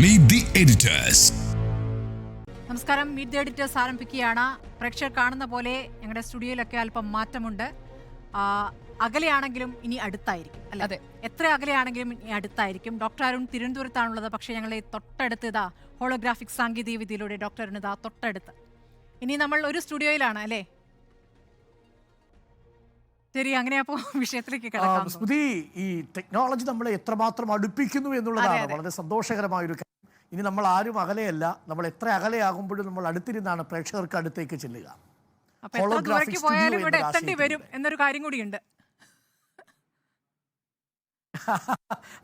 Meet the Editors. നമസ്കാരം. Meet the editors ആരംഭിക്കുകയാണ്. പ്രേക്ഷകർ കാണുന്ന പോലെ ഞങ്ങളുടെ സ്റ്റുഡിയോയിലൊക്കെ അല്പം മാറ്റമുണ്ട്. അകലെയാണെങ്കിലും ഇനി അടുത്തായിരിക്കും, അല്ലേ? എത്ര അകലെയാണെങ്കിലും ഇനി അടുത്തായിരിക്കും. ഡോക്ടർ അരുൺ തിരുവനന്തപുരത്താണുള്ളത്. പക്ഷേ ഞങ്ങളെ തൊട്ടടുത്ത് ഇതാ ഹോളോഗ്രാഫിക് സാങ്കേതിക വിദ്യയിലൂടെ ഡോക്ടർ അരുൺ ഇതാ തൊട്ടടുത്ത്. ഇനി നമ്മൾ ഒരു സ്റ്റുഡിയോയിലാണ്, അല്ലേ? ശരി, അങ്ങനെ അപ്പോൾ വിഷയത്തിലേക്ക് കിടക്കാം. സ്മൃതി, ഈ ടെക്നോളജി നമ്മളെ എത്രമാത്രം അടുപ്പിക്കുന്നു എന്നുള്ളതാണ് വളരെ സന്തോഷകരമായ ഒരു കാര്യം. ഇനി നമ്മൾ ആരും അകലെയല്ല, നമ്മൾ എത്ര അകലെയാകുമ്പോഴും നമ്മൾ അടുത്തിരുന്നാണ് പ്രേക്ഷകർക്ക് അടുത്തേക്ക് ചെല്ലുക. പോയാലും ഇവിടെ എത്തേണ്ടി വരും എന്നൊരു കാര്യം കൂടിയുണ്ട്.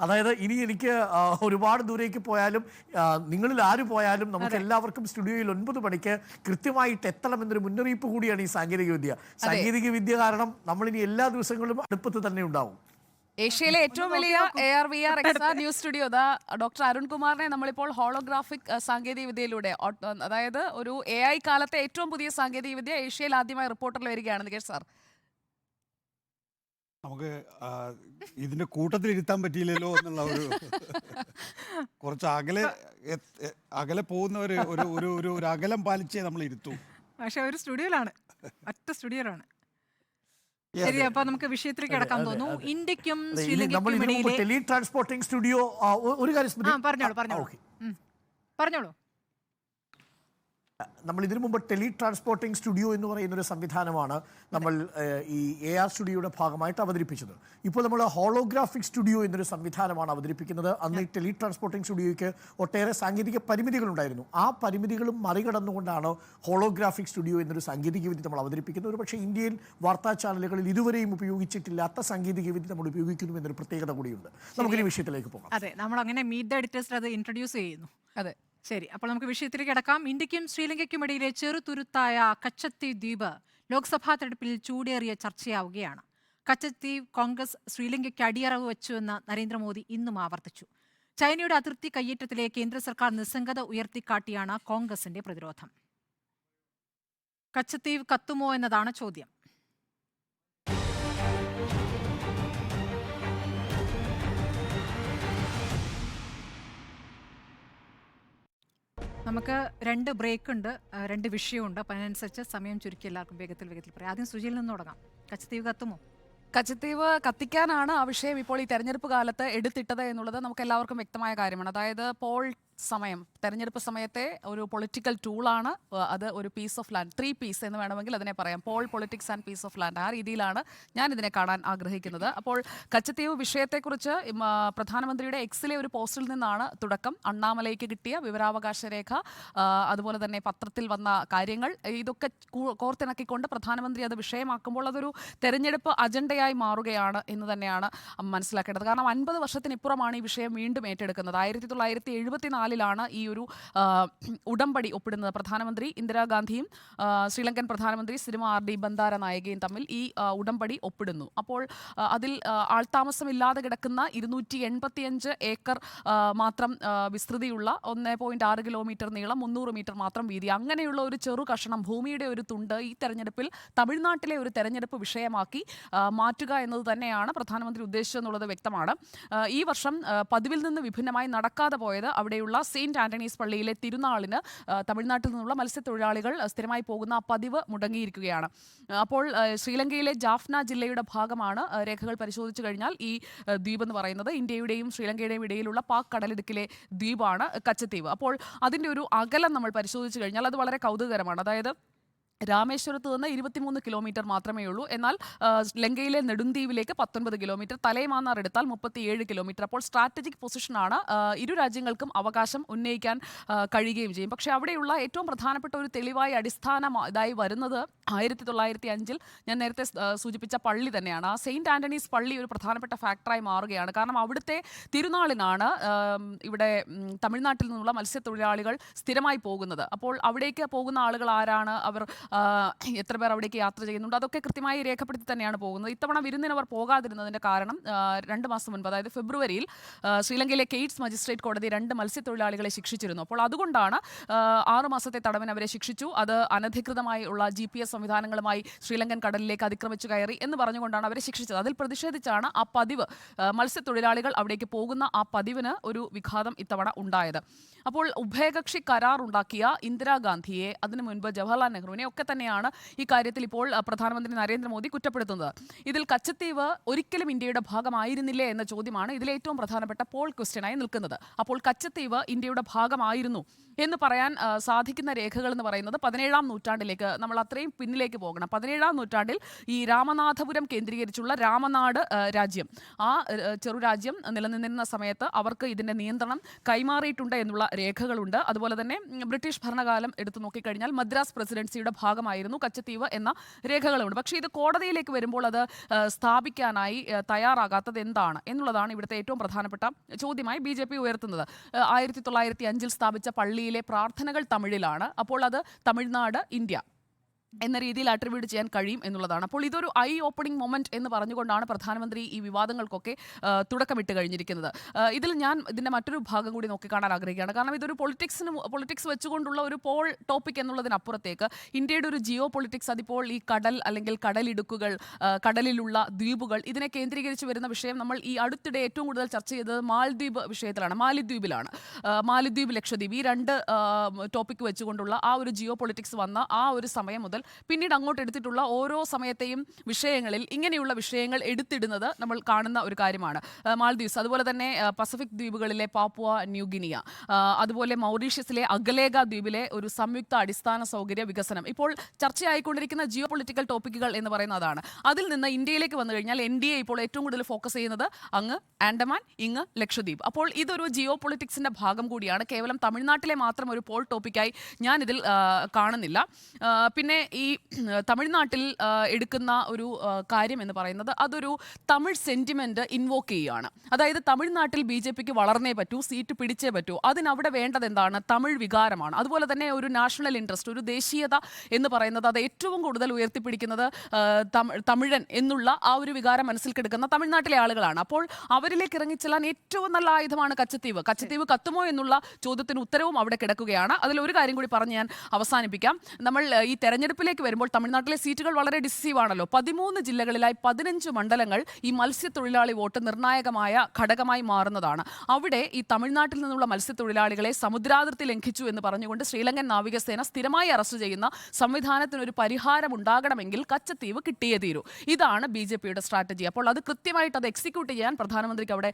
അതായത് ഇനി എനിക്ക് ഒരുപാട് ദൂരേക്ക് പോയാലും നിങ്ങളിൽ ആര് പോയാലും നമുക്ക് എല്ലാവർക്കും സ്റ്റുഡിയോയിൽ 9 മണിക്ക് കൃത്യമായിട്ട് എത്തണം എന്നൊരു മുന്നറിയിപ്പ് കൂടിയാണ് ഈ സാങ്കേതിക വിദ്യ കാരണം നമ്മളിനി എല്ലാ ദിവസങ്ങളും അടുപ്പത്ത് തന്നെ ഉണ്ടാവും. ഏഷ്യയിലെ ഏറ്റവും വലിയ AR VR XR news studio doctor അരുൺകുമാറിനെ നമ്മളിപ്പോൾ ഹോളോഗ്രാഫിക് സാങ്കേതിക വിദ്യയിലൂടെ, അതായത് ഒരു AI കാലത്തെ ഏറ്റവും പുതിയ സാങ്കേതിക വിദ്യ ഏഷ്യയിൽ ആദ്യമായി റിപ്പോർട്ടറിൽ വരികയാണ്. നികേഷ് സാർ, നമുക്ക് ഇതിന്റെ കൂട്ടത്തിൽ ഇരുത്താൻ പറ്റിയില്ലല്ലോ എന്നുള്ള ഒരു കുറച്ച് അകലെ പോകുന്നവര് ഒരു അകലം പാലിച്ചേ നമ്മൾ ഇരുത്തു. പക്ഷെ ഒരു സ്റ്റുഡിയോയിലാണ്, ഒറ്റ സ്റ്റുഡിയോയിലാണ്. ശരി, അപ്പൊ നമുക്ക് വിഷയത്തിലേക്ക് കിടക്കാൻ തോന്നുന്നു. ഇന്ത്യക്കും ശ്രീലങ്കയ്ക്കും ടെലി ട്രാൻസ്പോർട്ടിംഗ് സ്റ്റുഡിയോ ഒരു കാര്യം പറഞ്ഞോളൂ. നമ്മൾ ഇതിനു മുമ്പ് ടെലി ട്രാൻസ്പോർട്ടിംഗ് സ്റ്റുഡിയോ എന്ന് പറയുന്ന ഒരു സംവിധാനമാണ് നമ്മൾ ഈ AR സ്റ്റുഡിയോയുടെ ഭാഗമായിട്ട് അവതരിപ്പിച്ചത്. ഇപ്പോൾ നമ്മൾ ഹോളോഗ്രാഫിക് സ്റ്റുഡിയോ എന്നൊരു സംവിധാനമാണ് അവതരിപ്പിക്കുന്നത്. അന്ന് ഈ ടെലി ട്രാൻസ്പോർട്ടിംഗ് സ്റ്റുഡിയോയ്ക്ക് ഒട്ടേറെ സാങ്കേതിക പരിമിതികളുണ്ടായിരുന്നു. ആ പരിമിതികളും മറികടന്നുകൊണ്ടാണ് ഹോളോഗ്രാഫിക് സ്റ്റുഡിയോ എന്നൊരു സാങ്കേതികവിദ്യ നമ്മൾ അവതരിപ്പിക്കുന്നത്. പക്ഷേ ഇന്ത്യയിൽ വാർത്താ ചാനലുകളിൽ ഇതുവരെയും ഉപയോഗിച്ചിട്ടില്ലാത്ത സാങ്കേതികവിദ്യ നമ്മൾ ഉപയോഗിക്കുന്നു എന്നൊരു പ്രത്യേകത കൂടിയുണ്ട്. നമുക്കിനി വിഷയത്തിലേക്ക് പോകാം. അതെ, നമ്മൾ അങ്ങനെ മീറ്റ് ദി എഡിറ്റേഴ്സ് അത് ഇൻട്രൊഡ്യൂസ് ചെയ്യുന്നു. അതെ, ശരി, അപ്പോൾ നമുക്ക് വിഷയത്തിലേക്ക് കിടക്കാം. ഇന്ത്യക്കും ശ്രീലങ്കയ്ക്കും ഇടയിലെ ചെറുതുരുത്തായ കച്ചത്തീവ് ദ്വീപ് ലോക്സഭാ തെരഞ്ഞെടുപ്പിൽ ചൂടേറിയ ചർച്ചയാവുകയാണ്. കച്ചത്തീവ് കോൺഗ്രസ് ശ്രീലങ്കയ്ക്ക് അടിയറവ് വെച്ചുവെന്ന് നരേന്ദ്രമോദി ഇന്നും ആവർത്തിച്ചു. ചൈനയുടെ അതിർത്തി കയ്യേറ്റത്തിലെ കേന്ദ്ര സർക്കാർ നിസ്സംഗത ഉയർത്തിക്കാട്ടിയാണ് കോൺഗ്രസിന്റെ പ്രതിരോധം. കച്ചത്തീവ് കത്തുമോ എന്നതാണ് ചോദ്യം. നമുക്ക് 2 ബ്രേക്ക് ഉണ്ട്, 2 വിഷയമുണ്ട്. അപ്പം അതിനനുസരിച്ച് സമയം ചുരുക്കി എല്ലാവർക്കും വേഗത്തിൽ പറയാം. ആദ്യം സുജിയിൽ നിന്ന് തുടങ്ങാം. കച്ചത്തീവ് കത്തുമോ? കച്ചത്തീവ് കത്തിക്കാനാണ് ആ വിഷയം ഇപ്പോൾ ഈ തെരഞ്ഞെടുപ്പ് കാലത്ത് എടുത്തിട്ടത് എന്നുള്ളത് നമുക്ക് എല്ലാവർക്കും വ്യക്തമായ കാര്യമാണ്. അതായത് തെരഞ്ഞെടുപ്പ് സമയത്തെ ഒരു പൊളിറ്റിക്കൽ ടൂളാണ് അത്. ഒരു പീസ് ഓഫ് ലാൻഡ്, 3 പീസ് എന്ന് വേണമെങ്കിൽ അതിനെ പറയാം. Poll, politics and piece of land, ആ രീതിയിലാണ് ഞാൻ ഇതിനെ കാണാൻ ആഗ്രഹിക്കുന്നത്. അപ്പോൾ കച്ചത്തീവ് വിഷയത്തെക്കുറിച്ച് പ്രധാനമന്ത്രിയുടെ എക്സിലെ ഒരു പോസ്റ്റിൽ നിന്നാണ് തുടക്കം. അണ്ണാമലയ്ക്ക് കിട്ടിയ വിവരാവകാശ രേഖ, അതുപോലെ തന്നെ പത്രത്തിൽ വന്ന കാര്യങ്ങൾ, ഇതൊക്കെ കോർത്തിണക്കിക്കൊണ്ട് പ്രധാനമന്ത്രി അത് വിഷയമാക്കുമ്പോൾ അതൊരു തെരഞ്ഞെടുപ്പ് അജണ്ടയായി മാറുകയാണ് എന്ന് തന്നെയാണ് മനസ്സിലാക്കേണ്ടത്. കാരണം 50 വർഷത്തിനിപ്പുറമാണ് ഈ വിഷയം വീണ്ടും ഏറ്റെടുക്കുന്നത്. 1974 ഈ ഒരു ഉടമ്പടി ഒപ്പിടുന്നത് പ്രധാനമന്ത്രി ഇന്ദിരാഗാന്ധിയും ശ്രീലങ്കൻ പ്രധാനമന്ത്രി സിരിമ RD ബന്ദാരനായകയും തമ്മിൽ ഈ ഉടമ്പടി ഒപ്പിടുന്നു. അപ്പോൾ അതിൽ ആൾതാമസമില്ലാതെ കിടക്കുന്ന 285 ഏക്കർ മാത്രം വിസ്തൃതിയുള്ള 1.6 കിലോമീറ്റർ നീളം, 300 മീറ്റർ മാത്രം വീതി, അങ്ങനെയുള്ള ഒരു ചെറു കഷണം ഭൂമിയുടെ ഒരു തുണ്ട് ഈ തെരഞ്ഞെടുപ്പിൽ തമിഴ്നാട്ടിലെ ഒരു തെരഞ്ഞെടുപ്പ് വിഷയമാക്കി മാറ്റുക എന്നത് തന്നെയാണ് പ്രധാനമന്ത്രി ഉദ്ദേശിച്ചതെന്നുള്ളത് വ്യക്തമാണ്. ഈ വർഷം പതിവിൽ നിന്ന് വിഭിന്നമായി നടക്കാതെ പോയത് അവിടെയുള്ള സെയിന്റ് ആന്റണീസ് പള്ളിയിലെ തിരുനാളിന് തമിഴ്നാട്ടിൽ നിന്നുള്ള മത്സ്യത്തൊഴിലാളികൾ സ്ഥിരമായി പോകുന്ന ആ പതിവ് മുടങ്ങിയിരിക്കുകയാണ്. അപ്പോൾ ശ്രീലങ്കയിലെ ജാഫ്ന ജില്ലയുടെ ഭാഗമാണ്, രേഖകൾ പരിശോധിച്ചു കഴിഞ്ഞാൽ ഈ ദ്വീപ് എന്ന് പറയുന്നത്. ഇന്ത്യയുടെയും ശ്രീലങ്കയുടെയും ഇടയിലുള്ള പാക് കടലിടുക്കിലെ ദ്വീപാണ് കച്ചത്തീവ്. അപ്പോൾ അതിൻ്റെ ഒരു അകലം നമ്മൾ പരിശോധിച്ചു കഴിഞ്ഞാൽ അത് വളരെ കൗതുകകരമാണ്. അതായത് രാമേശ്വരത്ത് നിന്ന് 23 കിലോമീറ്റർ മാത്രമേ ഉള്ളൂ. എന്നാൽ ലങ്കയിലെ നെടുന്തീവിലേക്ക് 19 കിലോമീറ്റർ, തലൈമാന്നാർ എടുത്താൽ 37 കിലോമീറ്റർ. അപ്പോൾ സ്ട്രാറ്റജിക് പൊസിഷനാണ്. ഇരു രാജ്യങ്ങൾക്കും അവകാശം ഉന്നയിക്കാൻ കഴിയുകയും ചെയ്യും. പക്ഷേ അവിടെയുള്ള ഏറ്റവും പ്രധാനപ്പെട്ട ഒരു തെളിവായി ഇതായി വരുന്നത് 1905 ഞാൻ നേരത്തെ സൂചിപ്പിച്ച പള്ളി തന്നെയാണ്. ആ സെയിന്റ് ആന്റണീസ് പള്ളി ഒരു പ്രധാനപ്പെട്ട ഫാക്ടറായി മാറുകയാണ്. കാരണം അവിടുത്തെ തിരുനാളിനാണ് ഇവിടെ തമിഴ്നാട്ടിൽ നിന്നുള്ള മത്സ്യത്തൊഴിലാളികൾ സ്ഥിരമായി പോകുന്നത്. അപ്പോൾ അവിടേക്ക് പോകുന്ന ആളുകൾ ആരാണ്? അവർ എത്ര പേർ അവിടേക്ക് യാത്ര ചെയ്യുന്നുണ്ട്, അതൊക്കെ കൃത്യമായി രേഖപ്പെടുത്തി തന്നെയാണ് പോകുന്നത്. ഇത്തവണ വിരുന്നിന് അവർ പോകാതിരുന്നതിൻ്റെ കാരണം 2 മാസം മുൻപ്, അതായത് ഫെബ്രുവരിയിൽ ശ്രീലങ്കയിലെ കെയ്റ്റ്സ് മജിസ്ട്രേറ്റ് കോടതി 2 മത്സ്യത്തൊഴിലാളികളെ ശിക്ഷിച്ചിരുന്നു. അപ്പോൾ അതുകൊണ്ടാണ് 6 മാസത്തെ തടവിന് അവരെ ശിക്ഷിച്ചു. അത് അനധികൃതമായി ഉള്ള GPS സംവിധാനങ്ങളുമായി ശ്രീലങ്കൻ കടലിലേക്ക് അതിക്രമിച്ചു കയറി എന്ന് പറഞ്ഞുകൊണ്ടാണ് അവരെ ശിക്ഷിച്ചത്. അതിൽ പ്രതിഷേധിച്ചാണ് ആ പതിവ്, മത്സ്യത്തൊഴിലാളികൾ അവിടേക്ക് പോകുന്ന ആ പതിവിന് ഒരു വിഘാതം ഇത്തവണ ഉണ്ടായത്. അപ്പോൾ ഉഭയകക്ഷി കരാർ ഉണ്ടാക്കിയ ഇന്ദിരാഗാന്ധിയെ, അതിനു മുൻപ് ജവഹർലാൽ നെഹ്റുവിനെ ഒക്കെ തന്നെയാണ് ഈ കാര്യത്തിൽ ഇപ്പോൾ പ്രധാനമന്ത്രി നരേന്ദ്രമോദി കുറ്റപ്പെടുത്തുന്നത്. ഇതിൽ കച്ചത്തീവ് ഒരിക്കലും ഇന്ത്യയുടെ ഭാഗമായിരുന്നില്ലേ എന്ന ചോദ്യമാണ് ഇതിലെ ഏറ്റവും പ്രധാനപ്പെട്ട പോൾ ക്വസ്റ്റ്യനായി നിൽക്കുന്നത്. അപ്പോൾ കച്ചത്തീവ് ഇന്ത്യയുടെ ഭാഗമായിരുന്നു എന്ന് പറയാൻ സാധിക്കുന്ന രേഖകൾ എന്ന് പറയുന്നത് 17-ാം നൂറ്റാണ്ടിലേക്ക് നമ്മൾ അത്രയും പിന്നിലേക്ക് പോകണം. 17-ാം നൂറ്റാണ്ടിൽ ഈ രാമനാഥപുരം കേന്ദ്രീകരിച്ചുള്ള രാമനാട് രാജ്യം, ആ ചെറുരാജ്യം നിലനിന്നിരുന്ന സമയത്ത് അവർക്ക് ഇതിൻ്റെ നിയന്ത്രണം കൈമാറിയിട്ടുണ്ട് എന്നുള്ള രേഖകളുണ്ട്. അതുപോലെ തന്നെ ബ്രിട്ടീഷ് ഭരണകാലം എടുത്തു നോക്കിക്കഴിഞ്ഞാൽ മദ്രാസ് പ്രസിഡൻസിയുടെ ഭാഗമായിരുന്നു കച്ചത്തീവ് എന്ന രേഖകളുണ്ട്. പക്ഷേ ഇത് കോടതിയിലേക്ക് വരുമ്പോൾ അത് സ്ഥാപിക്കാനായി തയ്യാറാകാത്തത് എന്താണ് എന്നുള്ളതാണ് ഇവിടുത്തെ ഏറ്റവും പ്രധാനപ്പെട്ട ചോദ്യമായി BJP ഉയർത്തുന്നത്. 1905 സ്ഥാപിച്ച പള്ളിയിലെ പ്രാർത്ഥനകൾ തമിഴിലാണ്. അപ്പോൾ അത് തമിഴ്നാട്, ഇന്ത്യ എന്ന രീതിയിൽ അട്രിബ്യൂട്ട് ചെയ്യാൻ കഴിയും എന്നുള്ളതാണ്. അപ്പോൾ ഇതൊരു ഐ ഓപ്പണിംഗ് മൊമെന്റ് എന്ന് പറഞ്ഞുകൊണ്ടാണ് പ്രധാനമന്ത്രി ഈ വിവാദങ്ങൾക്കൊക്കെ തുടക്കമിട്ട് കഴിഞ്ഞിരിക്കുന്നത്. ഇതിൽ ഞാൻ ഇതിൻ്റെ മറ്റൊരു ഭാഗം കൂടി നോക്കിക്കാണാൻ ആഗ്രഹിക്കുകയാണ്. കാരണം ഇതൊരു പൊളിറ്റിക്സ് വെച്ചുകൊണ്ടുള്ള ഒരു പോൾ ടോപ്പിക് എന്നുള്ളതിനപ്പുറത്തേക്ക് ഇന്ത്യയുടെ ഒരു ജിയോ പൊളിറ്റിക്സ്, അതിപ്പോൾ ഈ കടൽ അല്ലെങ്കിൽ കടലിടുക്കുകൾ, കടലിലുള്ള ദ്വീപുകൾ, ഇതിനെ കേന്ദ്രീകരിച്ച് വരുന്ന വിഷയം നമ്മൾ ഈ അടുത്തിടെ ഏറ്റവും കൂടുതൽ ചർച്ച ചെയ്തത് മാലദ്വീപ് വിഷയത്തിലാണ്, മാലിദ്വീപ്, ലക്ഷദ്വീപ്, ഈ 2 ടോപ്പിക് വെച്ചുകൊണ്ടുള്ള ആ ഒരു ജിയോ പൊളിറ്റിക്സ് വന്ന ആ ഒരു സമയം മുതൽ പിന്നീട് അങ്ങോട്ട് എടുത്തിട്ടുള്ള ഓരോ സമയത്തെയും വിഷയങ്ങളിൽ ഇങ്ങനെയുള്ള വിഷയങ്ങൾ എടുത്തിടുന്നത് നമ്മൾ കാണുന്ന ഒരു കാര്യമാണ്. മാൽദീവ്സ്, അതുപോലെ തന്നെ പസഫിക് ദ്വീപുകളിലെ പാപ്പുവ ന്യൂഗിനിയ, അതുപോലെ മൗറീഷ്യസിലെ അഗലേഗ ദ്വീപിലെ ഒരു സംയുക്ത അടിസ്ഥാന സൗകര്യ വികസനം, ഇപ്പോൾ ചർച്ചയായിക്കൊണ്ടിരിക്കുന്ന ജിയോ പൊളിറ്റിക്കൽ ടോപ്പിക്കുകൾ എന്ന് പറയുന്ന അതാണ്. അതിൽ നിന്ന് ഇന്ത്യയിലേക്ക് വന്നു കഴിഞ്ഞാൽ NDA ഇപ്പോൾ ഏറ്റവും കൂടുതൽ ഫോക്കസ് ചെയ്യുന്നത് അങ്ങ് ആൻഡമാൻ, ഇങ്ങ് ലക്ഷദ്വീപ്. അപ്പോൾ ഇതൊരു ജിയോ പൊളിറ്റിക്സിന്റെ ഭാഗം കൂടിയാണ്. കേവലം തമിഴ്നാട്ടിലെ മാത്രം ഒരു പോൾ ടോപ്പിക്കായി ഞാനിതിൽ കാണുന്നില്ല. പിന്നെ ഈ തമിഴ്നാട്ടിൽ എടുക്കുന്ന ഒരു കാര്യം എന്ന് പറയുന്നത് അതൊരു തമിഴ് സെന്റിമെന്റ് ഇൻവോക്ക് ചെയ്യുകയാണ്. അതായത് തമിഴ്നാട്ടിൽ BJPക്ക് വളർന്നേ പറ്റൂ, സീറ്റ് പിടിച്ചേ പറ്റൂ, അതിനവിടെ വേണ്ടത് എന്താണ്? തമിഴ് വികാരമാണ്. അതുപോലെ തന്നെ ഒരു നാഷണൽ ഇൻട്രസ്റ്റ്, ഒരു ദേശീയത എന്ന് പറയുന്നത് അത് ഏറ്റവും കൂടുതൽ ഉയർത്തിപ്പിടിക്കുന്നത് തമിഴൻ എന്നുള്ള ആ ഒരു വികാരം മനസ്സിൽ കിടക്കുന്ന തമിഴ്നാട്ടിലെ ആളുകളാണ്. അപ്പോൾ അവരിലേക്ക് ഇറങ്ങിച്ചെല്ലാൻ ഏറ്റവും നല്ല ആയുധമാണ് കച്ചത്തീവ്. കച്ചത്തീവ് കത്തുമോ എന്നുള്ള ചോദ്യത്തിന് ഉത്തരവും അവിടെ കിടക്കുകയാണ്. അതിലൊരു കാര്യം കൂടി പറഞ്ഞ് ഞാൻ അവസാനിപ്പിക്കാം. നമ്മൾ ഈ തെരഞ്ഞെടുപ്പിലേക്ക് വരുമ്പോൾ തമിഴ്നാട്ടിലെ സീറ്റുകൾ വളരെ ഡിസിസീവ് ആണല്ലോ. 13 ജില്ലകളിലായി 15 മണ്ഡലങ്ങൾ ഈ മത്സ്യത്തൊഴിലാളി വോട്ട് നിർണായകമായ ഘടകമായി മാറുന്നതാണ്. അവിടെ ഈ തമിഴ്നാട്ടിൽ നിന്നുള്ള മത്സ്യത്തൊഴിലാളികളെ സമുദ്രാതിർത്തി ലംഘിച്ചു എന്ന് പറഞ്ഞുകൊണ്ട് ശ്രീലങ്കൻ നാവികസേന സ്ഥിരമായി അറസ്റ്റ് ചെയ്യുന്ന സംവിധാനത്തിനൊരു പരിഹാരം ഉണ്ടാകണമെങ്കിൽ കച്ചത്തീവ് കിട്ടിയേ തീരൂ. ഇതാണ് BJPയുടെ സ്ട്രാറ്റജി. അപ്പോൾ അത് കൃത്യമായിട്ട് അത് എക്സിക്യൂട്ട് ചെയ്യാൻ പ്രധാനമന്ത്രിക്ക് അവിടെ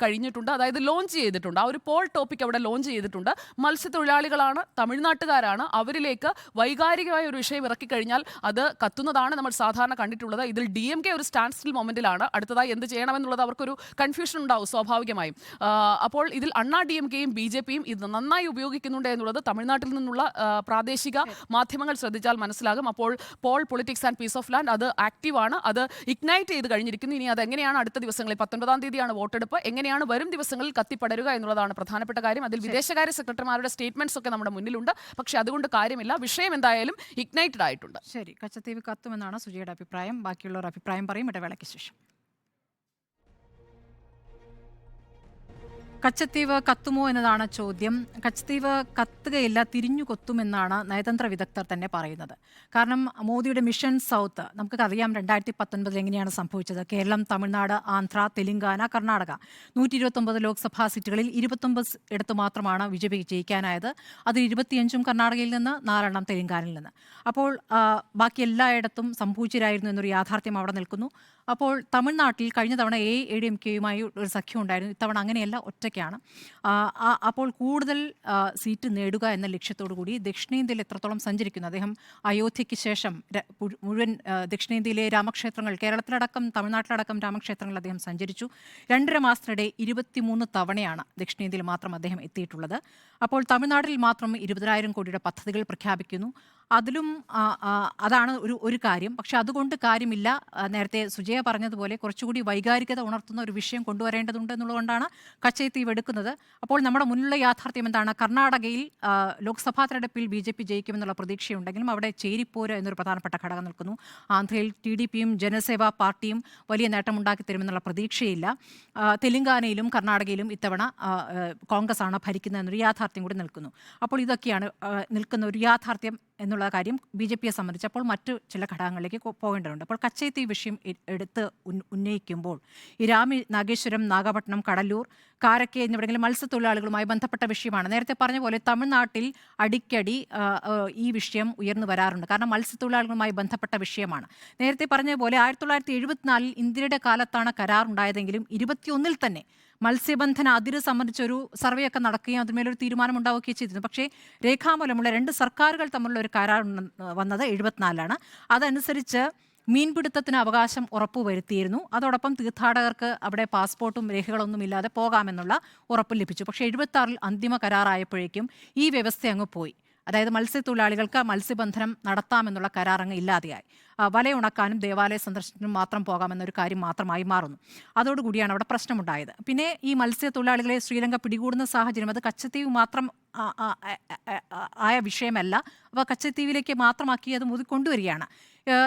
കഴിഞ്ഞിട്ടുണ്ട്. അതായത് ലോഞ്ച് ചെയ്തിട്ടുണ്ട്. ആ ഒരു പോൾ ടോപ്പിക് അവിടെ ലോഞ്ച് ചെയ്തിട്ടുണ്ട്. മത്സ്യത്തൊഴിലാളികളാണ്, തമിഴ്നാട്ടുകാരാണ്, അവരിലേക്ക് വൈകാരികമായ ഒരു വിഷയം ഇറക്കിക്കഴിഞ്ഞാൽ അത് കത്തുന്നതാണ് നമ്മൾ സാധാരണ കണ്ടിട്ടുള്ളത്. ഇതിൽ DMK ഒരു സ്റ്റാൻഡ് സ്റ്റിൽ മൊമെന്റിലാണ്. അടുത്തതായി എന്ത് ചെയ്യണമെന്നുള്ളത് അവർക്കൊരു കൺഫ്യൂഷൻ ഉണ്ടാവും സ്വാഭാവികമായും. അപ്പോൾ ഇതിൽ അണ്ണാ DMKയും BJPയും ഇത് നന്നായി ഉപയോഗിക്കുന്നുണ്ട് എന്നുള്ളത് തമിഴ്നാട്ടിൽ നിന്നുള്ള പ്രാദേശിക മാധ്യമങ്ങൾ ശ്രദ്ധിച്ചാൽ മനസ്സിലാകും. അപ്പോൾ poll politics and piece of land അത് ആക്റ്റീവാണ്, അത് ഇഗ്നൈറ്റ് ചെയ്ത് കഴിഞ്ഞിരിക്കുന്നു. ഇനി അത് എങ്ങനെയാണ് അടുത്ത ദിവസങ്ങളിൽ 19-ാം തീയതിയാണ് വോട്ടെടുപ്പ്, എങ്ങനെയാണ് വരും ദിവസങ്ങളിൽ കത്തിപ്പടരുക എന്നുള്ളതാണ് പ്രധാനപ്പെട്ട കാര്യം. അതിൽ വിദേശകാര്യ സെക്രട്ടറിമാരുടെ സ്റ്റേറ്റ്മെന്റ്സ് ഒക്കെ നമ്മുടെ മുന്നിലുണ്ട്. പക്ഷേ അതുകൊണ്ട് കാര്യമില്ല, വിഷയം എന്തായാലും ഇഗ്നൈറ്റഡ് ആയിട്ടുണ്ട്. ശരി, കച്ചത്തീവ് കത്തുമെന്നാണ് സുജിയുടെ അഭിപ്രായം. ബാക്കിയുള്ളവർ അഭിപ്രായം പറയും ഇടവേളയ്ക്ക് ശേഷം. കച്ചത്തീവ് കത്തുമോ എന്നതാണ് ചോദ്യം. കച്ചത്തീവ് കത്തുകയില്ല, തിരിഞ്ഞു കൊത്തുമെന്നാണ് നയതന്ത്ര വിദഗ്ധർ തന്നെ പറയുന്നത്. കാരണം മോദിയുടെ മിഷൻ സൗത്ത് നമുക്കറിയാം 2019 എങ്ങനെയാണ് സംഭവിച്ചത്. കേരളം, തമിഴ്നാട്, ആന്ധ്ര, തെലങ്കാന, കർണാടക 129 ലോക്സഭാ സീറ്റുകളിൽ 29 ഇടത്ത് മാത്രമാണ് BJP ജയിക്കാനായത്. അതിൽ 25 കർണാടകയിൽ നിന്ന്, 4 തെലങ്കാനയിൽ നിന്ന്. അപ്പോൾ ബാക്കി എല്ലായിടത്തും സംഭവിച്ചിരായിരുന്നു എന്നൊരു യാഥാർത്ഥ്യം അവിടെ നിൽക്കുന്നു. അപ്പോൾ തമിഴ്നാട്ടിൽ കഴിഞ്ഞ തവണ AIADMKയുമായി ഒരു സഖ്യം ഉണ്ടായിരുന്നു. ഇത്തവണ അങ്ങനെയല്ല, ഒറ്റയ്ക്കാണ്. അപ്പോൾ കൂടുതൽ സീറ്റ് നേടുക എന്ന ലക്ഷ്യത്തോടു കൂടി ദക്ഷിണേന്ത്യയിൽ എത്രത്തോളം സഞ്ചരിക്കുന്നു അദ്ദേഹം. അയോധ്യയ്ക്ക് ശേഷം മുഴുവൻ ദക്ഷിണേന്ത്യയിലെ രാമക്ഷേത്രങ്ങൾ, കേരളത്തിലടക്കം തമിഴ്നാട്ടിലടക്കം രാമക്ഷേത്രങ്ങൾ അദ്ദേഹം സഞ്ചരിച്ചു. 2.5 മാസത്തിനിടെ 23 തവണയാണ് ദക്ഷിണേന്ത്യയിൽ മാത്രം അദ്ദേഹം എത്തിയിട്ടുള്ളത്. അപ്പോൾ തമിഴ്നാട്ടിൽ മാത്രം 20,000 കോടിയുടെ പദ്ധതികൾ പ്രഖ്യാപിക്കുന്നു. അതിലും അതാണ് ഒരു കാര്യം. പക്ഷെ അതുകൊണ്ട് കാര്യമില്ല. നേരത്തെ സുജയ പറഞ്ഞതുപോലെ കുറച്ചുകൂടി വൈകാരികത ഉണർത്തുന്ന ഒരു വിഷയം കൊണ്ടുവരേണ്ടതുണ്ട് എന്നുള്ളതുകൊണ്ടാണ് കച്ചയത്തീവ് എടുക്കുന്നത്. അപ്പോൾ നമ്മുടെ മുന്നിലുള്ള യാഥാർത്ഥ്യം എന്താണ്? കർണാടകയിൽ ലോക്സഭാ തെരഞ്ഞെടുപ്പിൽ BJP ജയിക്കുമെന്നുള്ള പ്രതീക്ഷയുണ്ടെങ്കിലും അവിടെ ചേരിപ്പോര് എന്നൊരു പ്രധാനപ്പെട്ട ഘടകം നിൽക്കുന്നു. ആന്ധ്രയിൽ TDPയും ജനസേവാ പാർട്ടിയും വലിയ നേട്ടമുണ്ടാക്കി തരുമെന്നുള്ള പ്രതീക്ഷയില്ല. തെലങ്കാനയിലും കർണാടകയിലും ഇത്തവണ കോൺഗ്രസ് ആണ് ഭരിക്കുന്നത് എന്നൊരു യാഥാർത്ഥ്യം കൂടി നിൽക്കുന്നു. അപ്പോൾ ഇതൊക്കെയാണ് നിൽക്കുന്ന ഒരു യാഥാർത്ഥ്യം എന്നുള്ള കാര്യം BJPയെ സംബന്ധിച്ചപ്പോൾ മറ്റു ചില ഘടകങ്ങളിലേക്ക് പോകേണ്ടതുണ്ട്. അപ്പോൾ കച്ചയത്തീവ് വിഷയം എടുത്ത് ഉന്നയിക്കുമ്പോൾ ഈ നാഗേശ്വരം, നാഗപട്ടണം, കടലൂർ, കാരക്കെ എന്നിവിടങ്ങളിൽ മത്സ്യത്തൊഴിലാളികളുമായി ബന്ധപ്പെട്ട വിഷയമാണ്. നേരത്തെ പറഞ്ഞ പോലെ തമിഴ്നാട്ടിൽ അടിക്കടി ഈ വിഷയം ഉയർന്നു വരാറുണ്ട്. കാരണം മത്സ്യത്തൊഴിലാളികളുമായി ബന്ധപ്പെട്ട വിഷയമാണ്. നേരത്തെ പറഞ്ഞ പോലെ 1974 ഇന്ത്യയുടെ കാലത്താണ് കരാർ ഉണ്ടായതെങ്കിലും 21 തന്നെ മത്സ്യബന്ധന അതിര് സംബന്ധിച്ചൊരു സർവേ ഒക്കെ നടക്കുകയും അതിന്മേലൊരു തീരുമാനം ഉണ്ടാവുകയും ചെയ്തിരുന്നു. പക്ഷേ രേഖാമൂലമുള്ള 2 സർക്കാരുകൾ തമ്മിലുള്ള ഒരു കരാർ വന്നത് 74 അതനുസരിച്ച് മീൻപിടുത്തത്തിന് അവകാശം ഉറപ്പുവരുത്തിയിരുന്നു. അതോടൊപ്പം തീർത്ഥാടകർക്ക് അവിടെ പാസ്പോർട്ടും രേഖകളൊന്നും ഇല്ലാതെ പോകാമെന്നുള്ള ഉറപ്പ് ലഭിച്ചു. പക്ഷേ 76 അന്തിമ കരാറായപ്പോഴേക്കും ഈ വ്യവസ്ഥ അങ്ങ് പോയി. അതായത് മത്സ്യത്തൊഴിലാളികൾക്ക് മത്സ്യബന്ധനം നടത്താമെന്നുള്ള കരാർ അങ്ങ് ഇല്ലാതെയായി. വലയുണക്കാനും ദേവാലയ സന്ദർശനത്തിനും മാത്രം പോകാമെന്നൊരു കാര്യം മാത്രമായി മാറുന്നു. അതോടുകൂടിയാണ് അവിടെ പ്രശ്നമുണ്ടായത്. പിന്നെ ഈ മത്സ്യത്തൊഴിലാളികളെ ശ്രീലങ്ക പിടികൂടുന്ന സാഹചര്യം അത് കച്ചത്തീവ് മാത്രം ആയ വിഷയമല്ല. അപ്പോൾ കച്ചത്തീവിലേക്ക് മാത്രമാക്കി അത് കൊണ്ടുവരികയാണ്.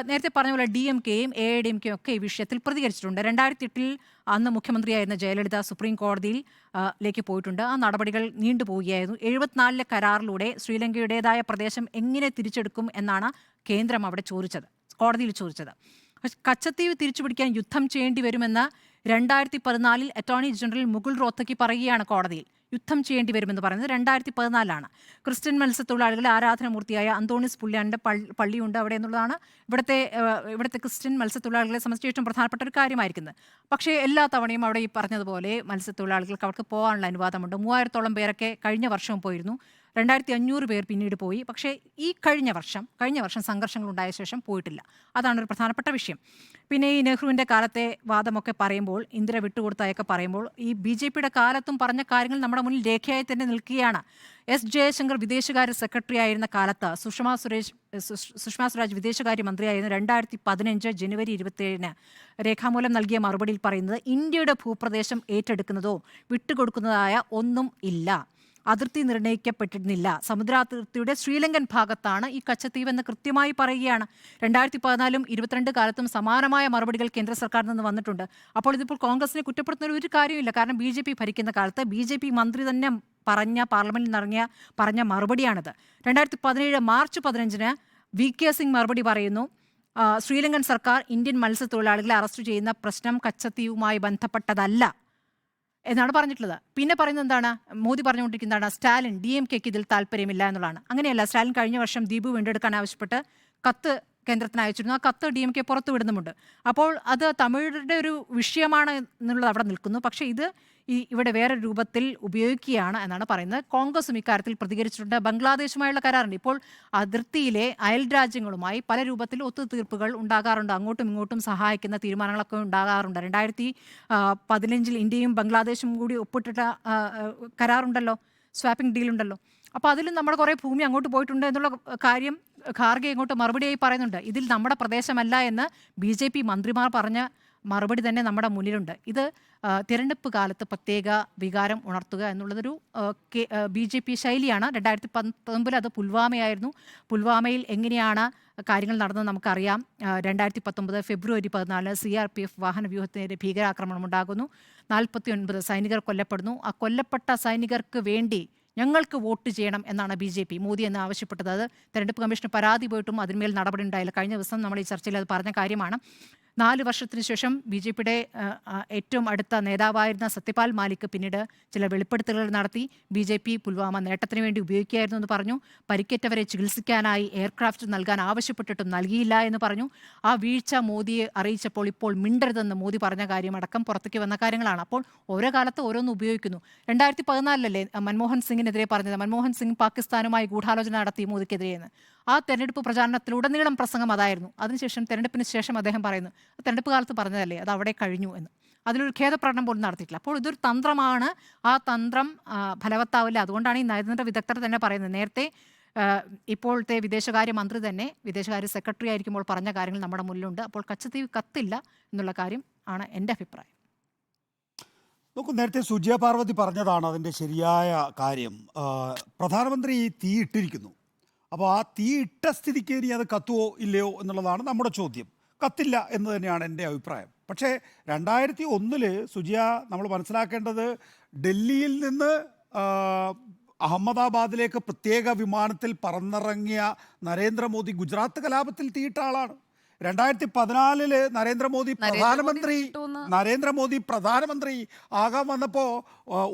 നേരത്തെ പറഞ്ഞ പോലെ DMKയും AIADMKയും ഒക്കെ ഈ വിഷയത്തിൽ പ്രതികരിച്ചിട്ടുണ്ട്. 2008 അന്ന് മുഖ്യമന്ത്രിയായിരുന്ന ജയലളിത സുപ്രീം കോടതിയിലേക്ക് പോയിട്ടുണ്ട്. ആ നടപടികൾ നീണ്ടുപോവുകയായിരുന്നു. 74 കരാറിലൂടെ ശ്രീലങ്കയുടേതായ പ്രദേശം എങ്ങനെ തിരിച്ചെടുക്കും എന്നാണ് കേന്ദ്രം അവിടെ കോടതിയിൽ ചോദിച്ചത്. കച്ചത്തീവ് തിരിച്ചുപിടിക്കാൻ യുദ്ധം ചെയ്യേണ്ടി വരുമെന്ന് 2014 അറ്റോർണി ജനറൽ മുകുൾ റോത്തക്കി പറയുകയാണ് കോടതിയിൽ. യുദ്ധം ചെയ്യേണ്ടി വരുമെന്ന് പറയുന്നത് 2014 ക്രിസ്ത്യൻ മത്സ്യത്തൊഴിലാളികളുടെ ആരാധനാമൂർത്തിയായ അന്തോണിസ് പുള്ളിയാൻ്റെ പള്ളിയുണ്ട് അവിടെ എന്നുള്ളതാണ് ഇവിടുത്തെ ക്രിസ്ത്യൻ മത്സ്യത്തൊഴിലാളികളെ സംബന്ധിച്ച് ഏറ്റവും പ്രധാനപ്പെട്ട ഒരു കാര്യമായിരിക്കുന്നത്. പക്ഷേ എല്ലാ തവണയും അവിടെ ഈ പറഞ്ഞതുപോലെ മത്സ്യത്തൊഴിലാളികൾക്ക് അവർക്ക് പോകാനുള്ള അനുവാദമുണ്ട്. 3000-ഓളം പേരൊക്കെ കഴിഞ്ഞ വർഷവും പോയിരുന്നു. 2500 പേർ പിന്നീട് പോയി. പക്ഷേ ഈ കഴിഞ്ഞ വർഷം സംഘർഷങ്ങൾ ഉണ്ടായ ശേഷം പോയിട്ടില്ല. അതാണ് ഒരു പ്രധാനപ്പെട്ട വിഷയം. പിന്നെ ഈ നെഹ്റുവിൻ്റെ കാലത്തെ വാദമൊക്കെ പറയുമ്പോൾ, ഇന്ദിര വിട്ടുകൊടുത്തായൊക്കെ പറയുമ്പോൾ ഈ BJPയുടെ കാലത്തും പറഞ്ഞ കാര്യങ്ങൾ നമ്മുടെ മുന്നിൽ രേഖയായി തന്നെ നിൽക്കുകയാണ്. ജയശങ്കർ വിദേശകാര്യ സെക്രട്ടറി ആയിരുന്ന കാലത്ത് സുഷമ സ്വരാജ് വിദേശകാര്യ മന്ത്രിയായിരുന്ന 2015 ജനുവരി 27 രേഖാമൂലം നൽകിയ മറുപടിയിൽ പറയുന്നത് ഇന്ത്യയുടെ ഭൂപ്രദേശം ഏറ്റെടുക്കുന്നതോ വിട്ടുകൊടുക്കുന്നതായ ഒന്നും ഇല്ല. അതിർത്തി നിർണ്ണയിക്കപ്പെട്ടിരുന്നില്ല. സമുദ്രാതിർത്തിയുടെ ശ്രീലങ്കൻ ഭാഗത്താണ് ഈ കച്ചത്തീവ് എന്ന് കൃത്യമായി പറയുകയാണ്. 2014 22 കാലത്തും സമാനമായ മറുപടികൾ കേന്ദ്ര സർക്കാരിൽ നിന്ന് വന്നിട്ടുണ്ട്. അപ്പോൾ ഇതിപ്പോൾ കോൺഗ്രസിനെ കുറ്റപ്പെടുത്തുന്ന ഒരു കാര്യമില്ല. കാരണം BJP ഭരിക്കുന്ന കാലത്ത് BJP മന്ത്രി തന്നെ പാർലമെന്റിൽ പറഞ്ഞ മറുപടിയാണിത്. 2017 മാർച്ച് 15 VK സിംഗ് മറുപടി പറയുന്നു. ശ്രീലങ്കൻ സർക്കാർ ഇന്ത്യൻ മത്സ്യത്തൊഴിലാളികളെ അറസ്റ്റ് ചെയ്യുന്ന പ്രശ്നം കച്ചത്തീവുമായി ബന്ധപ്പെട്ടതല്ല എന്നാണ് പറഞ്ഞിട്ടുള്ളത്. പിന്നെ പറയുന്നത് എന്താണ്? മോദി പറഞ്ഞുകൊണ്ടിരിക്കുന്നതാണ് സ്റ്റാലിൻ DMKക്ക് ഇതിൽ താല്പര്യമില്ല എന്നുള്ളതാണ്. അങ്ങനെയല്ല. സ്റ്റാലിൻ കഴിഞ്ഞ വർഷം ദ്വീപ് വീണ്ടെടുക്കാൻ ആവശ്യപ്പെട്ട് കത്ത് കേന്ദ്രത്തിന് അയച്ചിരുന്നു. ആ കത്ത് DMK പുറത്തു വിടുന്നുമുണ്ട്. അപ്പോൾ അത് തമിഴരുടെ ഒരു വിഷയമാണ് എന്നുള്ളത് അവിടെ നിൽക്കുന്നു. പക്ഷേ ഇത് ഇവിടെ വേറെ രൂപത്തിൽ ഉപയോഗിക്കുകയാണ് എന്നാണ് പറയുന്നത്. കോൺഗ്രസും ഇക്കാര്യത്തിൽ പ്രതികരിച്ചിട്ടുണ്ട്. ബംഗ്ലാദേശുമായുള്ള കരാറുണ്ട്. ഇപ്പോൾ അതിർത്തിയിലെ അയൽ രാജ്യങ്ങളുമായി പല രൂപത്തിൽ ഒത്തുതീർപ്പുകൾ ഉണ്ടാകാറുണ്ട്. അങ്ങോട്ടും ഇങ്ങോട്ടും സഹായിക്കുന്ന തീരുമാനങ്ങളൊക്കെ ഉണ്ടാകാറുണ്ട്. 2015 ഇന്ത്യയും ബംഗ്ലാദേശും കൂടി ഒപ്പിട്ടിട്ട കരാറുണ്ടല്ലോ, സ്വാപ്പിംഗ് ഡീലുണ്ടല്ലോ. അപ്പോൾ അതിലും നമ്മുടെ കുറേ ഭൂമി അങ്ങോട്ട് പോയിട്ടുണ്ട് എന്നുള്ള കാര്യം ഖാർഗെ ഇങ്ങോട്ട് മറുപടിയായി പറയുന്നുണ്ട്. ഇതിൽ നമ്മുടെ പ്രദേശമല്ല എന്ന് BJP മന്ത്രിമാർ പറഞ്ഞ മറുപടി തന്നെ നമ്മുടെ മുന്നിലുണ്ട്. ഇത് തിരഞ്ഞെടുപ്പ് കാലത്ത് പ്രത്യേക വികാരം ഉണർത്തുക എന്നുള്ളതൊരു BJP ശൈലിയാണ്. 2019 അത് പുൽവാമയായിരുന്നു. പുൽവാമയിൽ എങ്ങനെയാണ് കാര്യങ്ങൾ നടന്നത് നമുക്കറിയാം. 2019 ഫെബ്രുവരി 14 CRPF വാഹനവ്യൂഹത്തിനെതിരെ ഭീകരാക്രമണം ഉണ്ടാകുന്നു. 49 സൈനികർ കൊല്ലപ്പെടുന്നു. ആ കൊല്ലപ്പെട്ട സൈനികർക്ക് വേണ്ടി ഞങ്ങൾക്ക് വോട്ട് ചെയ്യണം എന്നാണ് BJP മോദി എന്ന് ആവശ്യപ്പെട്ടത്. അത് തെരഞ്ഞെടുപ്പ് കമ്മീഷന് പരാതി പോയിട്ടും അതിന്മേൽ നടപടി ഉണ്ടായില്ല. കഴിഞ്ഞ ദിവസം നമ്മൾ ഈ ചർച്ചയിൽ അത് പറഞ്ഞ കാര്യമാണ്. 4 വർഷത്തിന് ശേഷം BJPയുടെ ഏറ്റവും അടുത്ത നേതാവായിരുന്ന സത്യപാൽ മാലിക് പിന്നീട് ചില വെളിപ്പെടുത്തലുകൾ നടത്തി. BJP പുൽവാമ നേട്ടത്തിന് വേണ്ടി ഉപയോഗിക്കുകയായിരുന്നു എന്ന് പറഞ്ഞു. പരിക്കേറ്റവരെ ചികിത്സിക്കാനായി എയർക്രാഫ്റ്റ് നൽകാൻ ആവശ്യപ്പെട്ടിട്ടും നൽകിയില്ല എന്ന് പറഞ്ഞു. ആ വീഴ്ച മോദിയെ അറിയിച്ചപ്പോൾ ഇപ്പോൾ മിണ്ടരുതെന്ന് മോദി പറഞ്ഞ കാര്യമടക്കം പുറത്തേക്ക് വന്ന കാര്യങ്ങളാണ്. അപ്പോൾ ഓരോ കാലത്ത് ഓരോന്ന് ഉപയോഗിക്കുന്നു. 2014 മൻമോഹൻ സിംഗിനെതിരെ പറഞ്ഞത്. മൻമോഹൻ സിംഗ് പാകിസ്ഥാനുമായി ഗൂഢാലോചന നടത്തി മോദിക്കെതിരെയെന്ന്. ആ തെരഞ്ഞെടുപ്പ് പ്രചാരണത്തിലുടനീളം പ്രസംഗം അതായിരുന്നു. അതിനുശേഷം തെരഞ്ഞെടുപ്പിന് ശേഷം അദ്ദേഹം പറയുന്നു തെരഞ്ഞെടുപ്പ് കാലത്ത് പറഞ്ഞതല്ലേ, അത് അവിടെ കഴിഞ്ഞു എന്ന്. അതിലൊരു ഖേദപ്രകടനം പോലും നടത്തിയിട്ടില്ല. അപ്പോൾ ഇതൊരു തന്ത്രമാണ്. ആ തന്ത്രം ഫലവത്താവില്ല. അതുകൊണ്ടാണ് ഈ നയതന്ത്ര വിദഗ്ധർ തന്നെ പറയുന്നത്. നേരത്തെ ഇപ്പോഴത്തെ വിദേശകാര്യ മന്ത്രി തന്നെ വിദേശകാര്യ സെക്രട്ടറി ആയിരിക്കുമ്പോൾ പറഞ്ഞ കാര്യങ്ങൾ നമ്മുടെ മുന്നിലുണ്ട്. അപ്പോൾ കച്ചത്തീവ് കത്തില്ല എന്നുള്ള കാര്യം ആണ് എൻ്റെ അഭിപ്രായം. നോക്കൂ, നേരത്തെ സുജിയ പാർവതി പറഞ്ഞതാണ് അതിൻ്റെ ശരിയായ കാര്യം. പ്രധാനമന്ത്രി തീ ഇട്ടിരിക്കുന്നു. അപ്പോൾ ആ തീ ഇട്ട സ്ഥിതിക്ക് ഇനി അത് കത്തുവോ ഇല്ലയോ എന്നുള്ളതാണ് നമ്മുടെ ചോദ്യം. കത്തില്ല എന്ന് തന്നെയാണ് എൻ്റെ അഭിപ്രായം. പക്ഷേ 2001 സുജിയ, നമ്മൾ മനസ്സിലാക്കേണ്ടത് ഡൽഹിയിൽ നിന്ന് അഹമ്മദാബാദിലേക്ക് പ്രത്യേക വിമാനത്തിൽ പറന്നിറങ്ങിയ നരേന്ദ്രമോദി ഗുജറാത്ത് കലാപത്തിൽ തീയിട്ട ആളാണ്. 2014 നരേന്ദ്രമോദി പ്രധാനമന്ത്രി ആകാൻ വന്നപ്പോൾ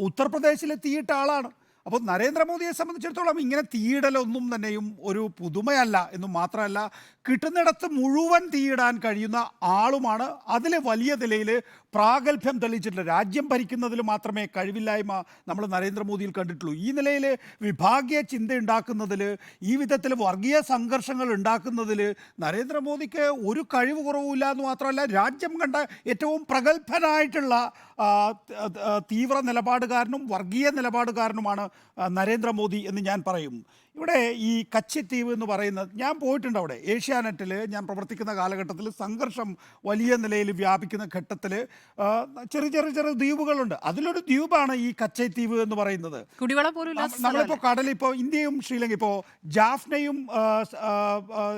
ഉത്തർപ്രദേശിൽ തീയിട്ട ആളാണ്. അപ്പോൾ നരേന്ദ്രമോദിയെ സംബന്ധിച്ചിടത്തോളം ഇങ്ങനെ തീയിടലൊന്നും തന്നെയും ഒരു പുതുമയല്ല എന്നും മാത്രമല്ല, കിട്ടുന്നിടത്ത് മുഴുവൻ തീയിടാൻ കഴിയുന്ന ആളുമാണ്. അതിൽ വലിയ നിലയിൽ പ്രാഗൽഭ്യം തെളിയിച്ചിട്ടില്ല. രാജ്യം ഭരിക്കുന്നതിൽ മാത്രമേ കഴിവില്ലായ്മ നമ്മൾ നരേന്ദ്രമോദിയിൽ കണ്ടിട്ടുള്ളൂ. ഈ നിലയിൽ വിഭാഗീയ ചിന്ത ഉണ്ടാക്കുന്നതിൽ, ഈ വിധത്തിൽ വർഗീയ സംഘർഷങ്ങൾ ഉണ്ടാക്കുന്നതിൽ നരേന്ദ്രമോദിക്ക് ഒരു കഴിവ് കുറവുമില്ല എന്ന് മാത്രമല്ല, രാജ്യം കണ്ട ഏറ്റവും പ്രഗത്ഭനായിട്ടുള്ള തീവ്ര നിലപാടുകാരനും വർഗീയ നിലപാടുകാരനുമാണ് നരേന്ദ്രമോദി എന്ന് ഞാൻ പറയും. ഇവിടെ ഈ കച്ചത്തീവ് എന്ന് പറയുന്നത്, ഞാൻ പോയിട്ടുണ്ട് അവിടെ. ഏഷ്യാനെറ്റിൽ ഞാൻ പ്രവർത്തിക്കുന്ന കാലഘട്ടത്തിൽ സംഘർഷം വലിയ നിലയിൽ വ്യാപിക്കുന്ന ഘട്ടത്തിൽ ചെറിയ ചെറിയ ചെറിയ ദ്വീപുകളുണ്ട്. അതിലൊരു ദ്വീപാണ് ഈ കച്ചത്തീവ് എന്ന് പറയുന്നത്. നമ്മളിപ്പോൾ കടലിൽ, ഇപ്പോൾ ഇന്ത്യയും ശ്രീലങ്ക, ഇപ്പോൾ ജാഫ്നയും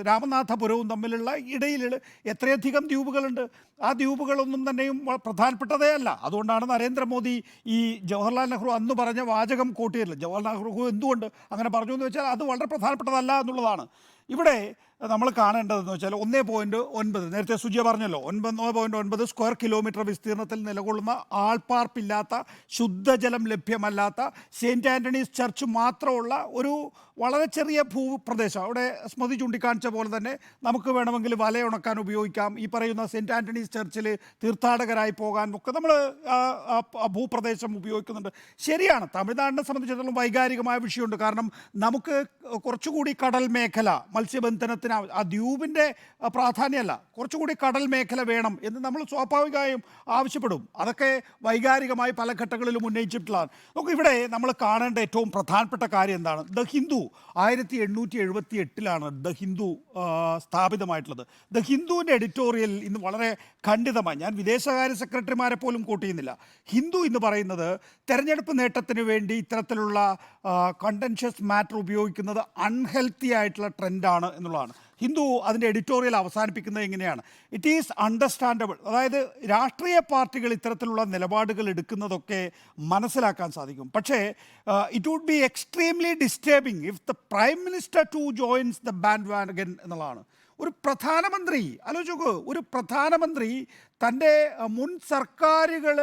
രാമനാഥപുരവും തമ്മിലുള്ള ഇടയിൽ എത്രയധികം ദ്വീപുകളുണ്ട്. ആ ദ്വീപുകളൊന്നും തന്നെയും പ്രധാനപ്പെട്ടതേ അല്ല. അതുകൊണ്ടാണ് നരേന്ദ്രമോദി ഈ ജവഹർലാൽ നെഹ്റു അന്ന് പറഞ്ഞ വാചകം കോട്ടിയില്ല. ജവഹർലാൽ നെഹ്റു എന്തുകൊണ്ട് അങ്ങനെ പറഞ്ഞു എന്ന് വെച്ചാൽ അത് വളരെ പ്രധാനപ്പെട്ടതല്ല എന്നുള്ളതാണ്. ഇവിടെ നമ്മൾ കാണേണ്ടതെന്ന് വെച്ചാൽ 1.9, നേരത്തെ സുജിയ പറഞ്ഞല്ലോ, 1.9 സ്ക്വയർ കിലോമീറ്റർ വിസ്തീർണത്തിൽ നിലകൊള്ളുന്ന ആൾപ്പാർപ്പില്ലാത്ത, ശുദ്ധജലം ലഭ്യമല്ലാത്ത, സെയിൻറ്റ് ആൻ്റണീസ് ചർച്ച് മാത്രമുള്ള ഒരു വളരെ ചെറിയ ഭൂപ്രദേശം. അവിടെ സ്മൃതി ചൂണ്ടിക്കാണിച്ച പോലെ തന്നെ നമുക്ക് വേണമെങ്കിൽ വലയുണക്കാൻ ഉപയോഗിക്കാം. ഈ പറയുന്ന സെയിൻറ്റ് ആൻ്റണീസ് ചർച്ചിൽ തീർത്ഥാടകരായി പോകാൻ ഒക്കെ നമ്മൾ ഭൂപ്രദേശം ഉപയോഗിക്കുന്നുണ്ട്. ശരിയാണ്, തമിഴ്നാടിനെ സംബന്ധിച്ചിടത്തോളം വൈകാരികമായ വിഷയമുണ്ട്. കാരണം നമുക്ക് കുറച്ചുകൂടി കടൽ മേഖല, മത്സ്യബന്ധനത്തിന് ആ ദ്വീപിൻ്റെ പ്രാധാന്യമല്ല, കുറച്ചുകൂടി കടൽ മേഖല വേണം എന്ന് നമ്മൾ സ്വാഭാവികമായും ആവശ്യപ്പെടും. അതൊക്കെ വൈകാരികമായി പല ഘട്ടങ്ങളിലും ഉന്നയിച്ചിട്ടുള്ളതാണ്. നമുക്ക് ഇവിടെ നമ്മൾ കാണേണ്ട ഏറ്റവും പ്രധാനപ്പെട്ട കാര്യം എന്താണ്? ദ ഹിന്ദു 1878 ദ ഹിന്ദു സ്ഥാപിതമായിട്ടുള്ളത്. ദ ഹിന്ദുവിൻ്റെ എഡിറ്റോറിയൽ ഇന്ന് വളരെ ഖണ്ഡിതമായി, ഞാൻ വിദേശകാര്യ സെക്രട്ടറിമാരെ പോലും കോട്ട് ചെയ്യുന്നില്ല, ഹിന്ദു എന്ന് പറയുന്നത് തെരഞ്ഞെടുപ്പ് നേട്ടത്തിന് വേണ്ടി ഇത്തരത്തിലുള്ള കണ്ടൻഷ്യസ് മാറ്റർ ഉപയോഗിക്കുന്നത് അൺഹെൽത്തി ആയിട്ടുള്ള ട്രെൻഡാണ് എന്നുള്ളതാണ്. ഹിന്ദു അതിൻ്റെ എഡിറ്റോറിയൽ അവസാനിപ്പിക്കുന്നത് എങ്ങനെയാണ്? It is understandable. അതായത് രാഷ്ട്രീയ പാർട്ടികൾ ഇത്തരത്തിലുള്ള നിലപാടുകൾ എടുക്കുന്നതൊക്കെ മനസ്സിലാക്കാൻ സാധിക്കും. പക്ഷേ it would be extremely disturbing if the prime minister to joins the band wagon എന്നുള്ളതാണ്. ഒരു പ്രധാനമന്ത്രി, ആലോചിക്കൂ, ഒരു പ്രധാനമന്ത്രി തൻ്റെ മുൻ സർക്കാരുകൾ